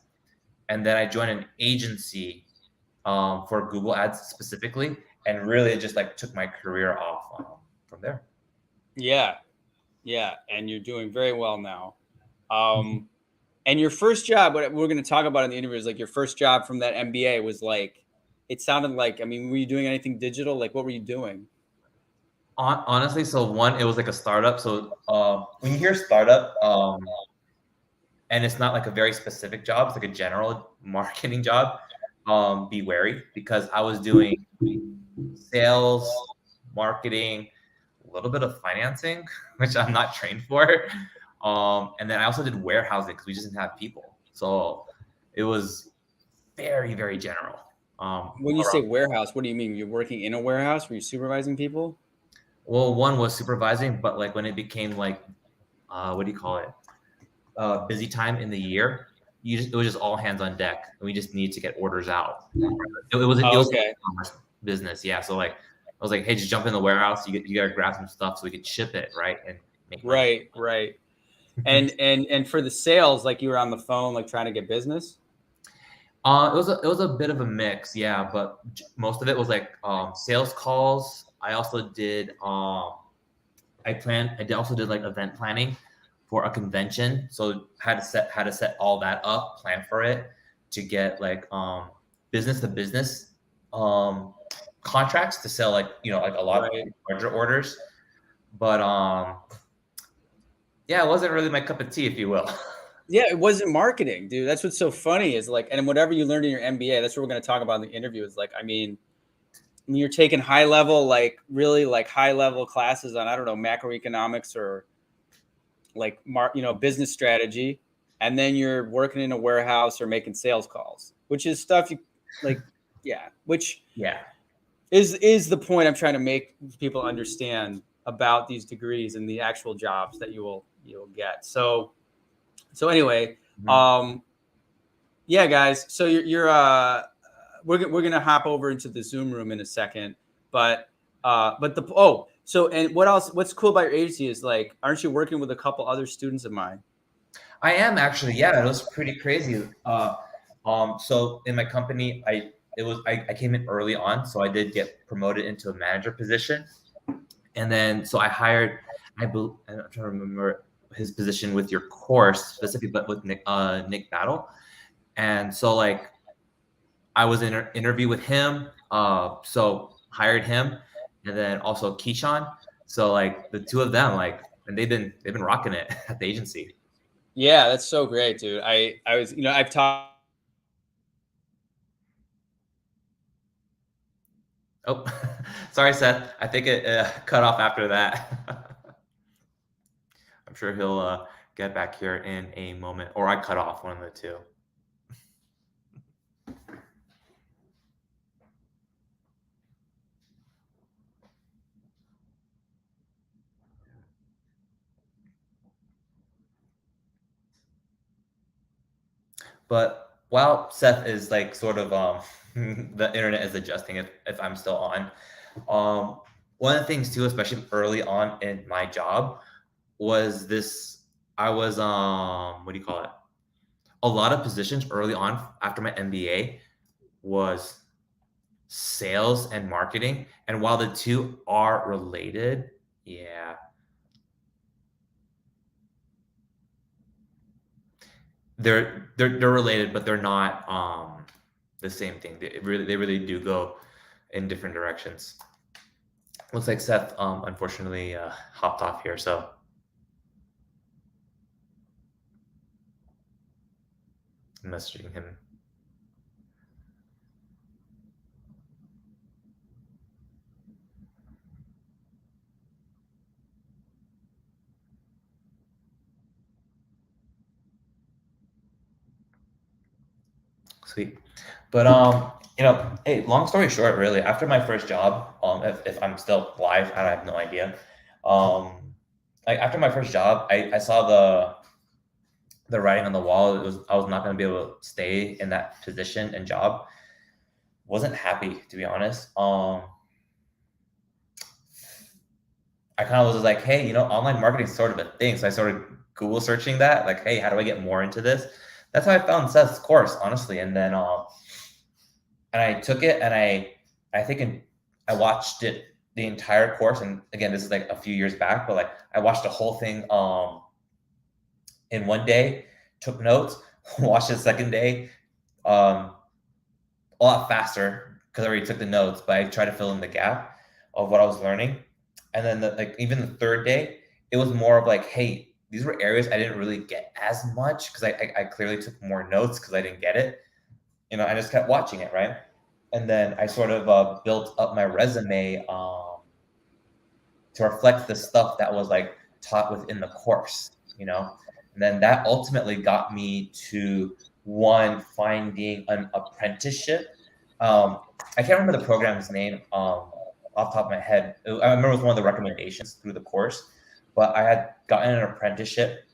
And then I joined an agency for Google ads specifically, and really just like took my career off from there. Yeah, and you're doing very well now. And your first job, what we're going to talk about in the interview, is like your first job from that MBA was like, it sounded like, I mean, were you doing anything digital? Like, what were you doing? Honestly, so one, it was like a startup. So when you hear startup, and it's not like a very specific job, it's like a general marketing job, be wary, because I was doing sales, marketing, a little bit of financing, which I'm not trained for. And then I also did warehousing because we just didn't have people. So it was very, very general. When you say warehouse, what do you mean? You're working in a warehouse? Were you supervising people? Well, one was supervising, but like when it became like, what do you call it? Busy time in the year, it was just all hands on deck, and we just need to get orders out. It was Okay. e-commerce business, yeah. So like, I was like, hey, just jump in the warehouse. You gotta grab some stuff so we could ship it, right, and make money. Right. And for the sales, like you were on the phone, like trying to get business. It was a bit of a mix, yeah, but most of it was like sales calls. I also did I also did like event planning for a convention, so had to set all that up, plan for it to get like business to business contracts to sell like like a lot of larger orders, but yeah, it wasn't really my cup of tea, if you will. Yeah, it wasn't marketing, dude. That's what's so funny is like, and whatever you learned in your MBA, that's what we're going to talk about in the interview. Is like, I mean, when you're taking high level, like really like high level classes on, I don't know, macroeconomics or like business strategy, and then you're working in a warehouse or making sales calls, which is stuff you like, yeah, which Yeah. is the point I'm trying to make people understand about these degrees and the actual jobs that you'll get. So anyway, yeah, guys. So you're we're gonna hop over into the Zoom room in a second, but so and what else? What's cool about your agency is like, aren't you working with a couple other students of mine? I am actually, yeah, it was pretty crazy. So in my company, I came in early on, so I did get promoted into a manager position, and then so I hired, I'm trying to remember his position with your course specifically, but with Nick Battle, and so like I was in an interview with him, so hired him, and then also Keyshawn. So like the two of them, like, and they've been rocking it at the agency. Yeah, that's so great, dude. I was, I've talked. Oh, sorry, Seth. I think it cut off after that. I'm sure he'll get back here in a moment, or I cut off, one of the two. But while Seth is like sort of the internet is adjusting if I'm still on, one of the things too, especially early on in my job, was this. I was what do you call it? A lot of positions early on after my MBA was sales and marketing, and while the two are related, yeah, they're related, but they're not the same thing. They really do go in different directions. Looks like Seth unfortunately hopped off here, so I'm messaging him. Sweet. But hey, long story short, really, after my first job, if I'm still live, I have no idea. Like after my first job, I saw the writing on the wall. I was not going to be able to stay in that position and job. Wasn't happy, to be honest. I kind of was like, hey, online marketing is sort of a thing. So I started Google searching that, like, hey, how do I get more into this? That's how I found Seth's course, honestly. And then and I took it, and I watched it the entire course. And again, this is like a few years back, but like I watched the whole thing in one day, took notes, watched it the second day, a lot faster because I already took the notes, but I tried to fill in the gap of what I was learning. And then even the third day, it was more of like, hey, these were areas I didn't really get as much because I clearly took more notes because I didn't get it. I just kept watching it, right? And then I sort of built up my resume to reflect the stuff that was like taught within the course, And then that ultimately got me to finding an apprenticeship. I can't remember the program's name off the top of my head. I remember it was one of the recommendations through the course, but I had gotten an apprenticeship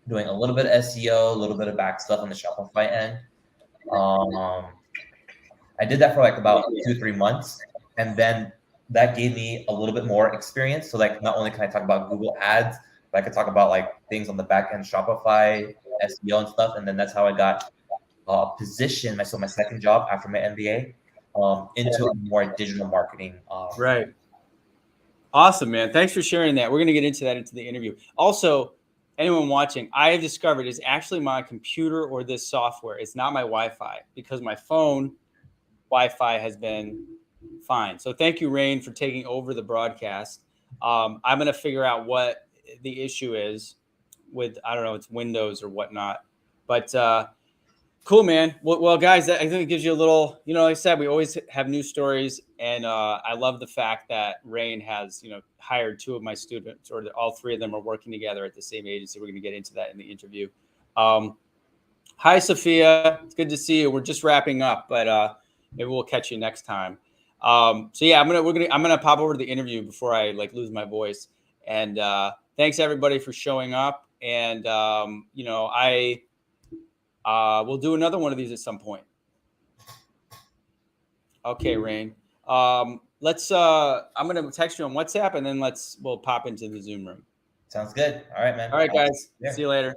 doing a little bit of SEO, a little bit of back stuff on the Shopify end. I did that for like about 2-3 months, and then that gave me a little bit more experience. So like, not only can I talk about Google Ads, but I could talk about like things on the back end, Shopify, SEO and stuff. And then that's how I got a position. So my second job after my MBA into a more digital marketing. Right. Awesome, man. Thanks for sharing that. We're going to get into that into the interview. Also, anyone watching, I have discovered it's actually my computer or this software. It's not my Wi-Fi, because my phone Wi-Fi has been fine. So thank you, Rain, for taking over the broadcast. I'm going to figure out what the issue is with, I don't know, it's Windows or whatnot. But cool, man. Well, guys, I think it gives you a little, like I said, we always have news stories. And I love the fact that Rain has, hired 2 of my students, or all 3 of them are working together at the same agency. We're going to get into that in the interview. Hi, Sophia. It's good to see you. We're just wrapping up, but maybe we'll catch you next time. So yeah, I'm gonna pop over to the interview before I lose my voice. And thanks everybody for showing up. And I will do another one of these at some point. Okay, Rain. Let's. I'm gonna text you on WhatsApp, and then we'll pop into the Zoom room. Sounds good. All right, man. All right, guys. Yeah. See you later.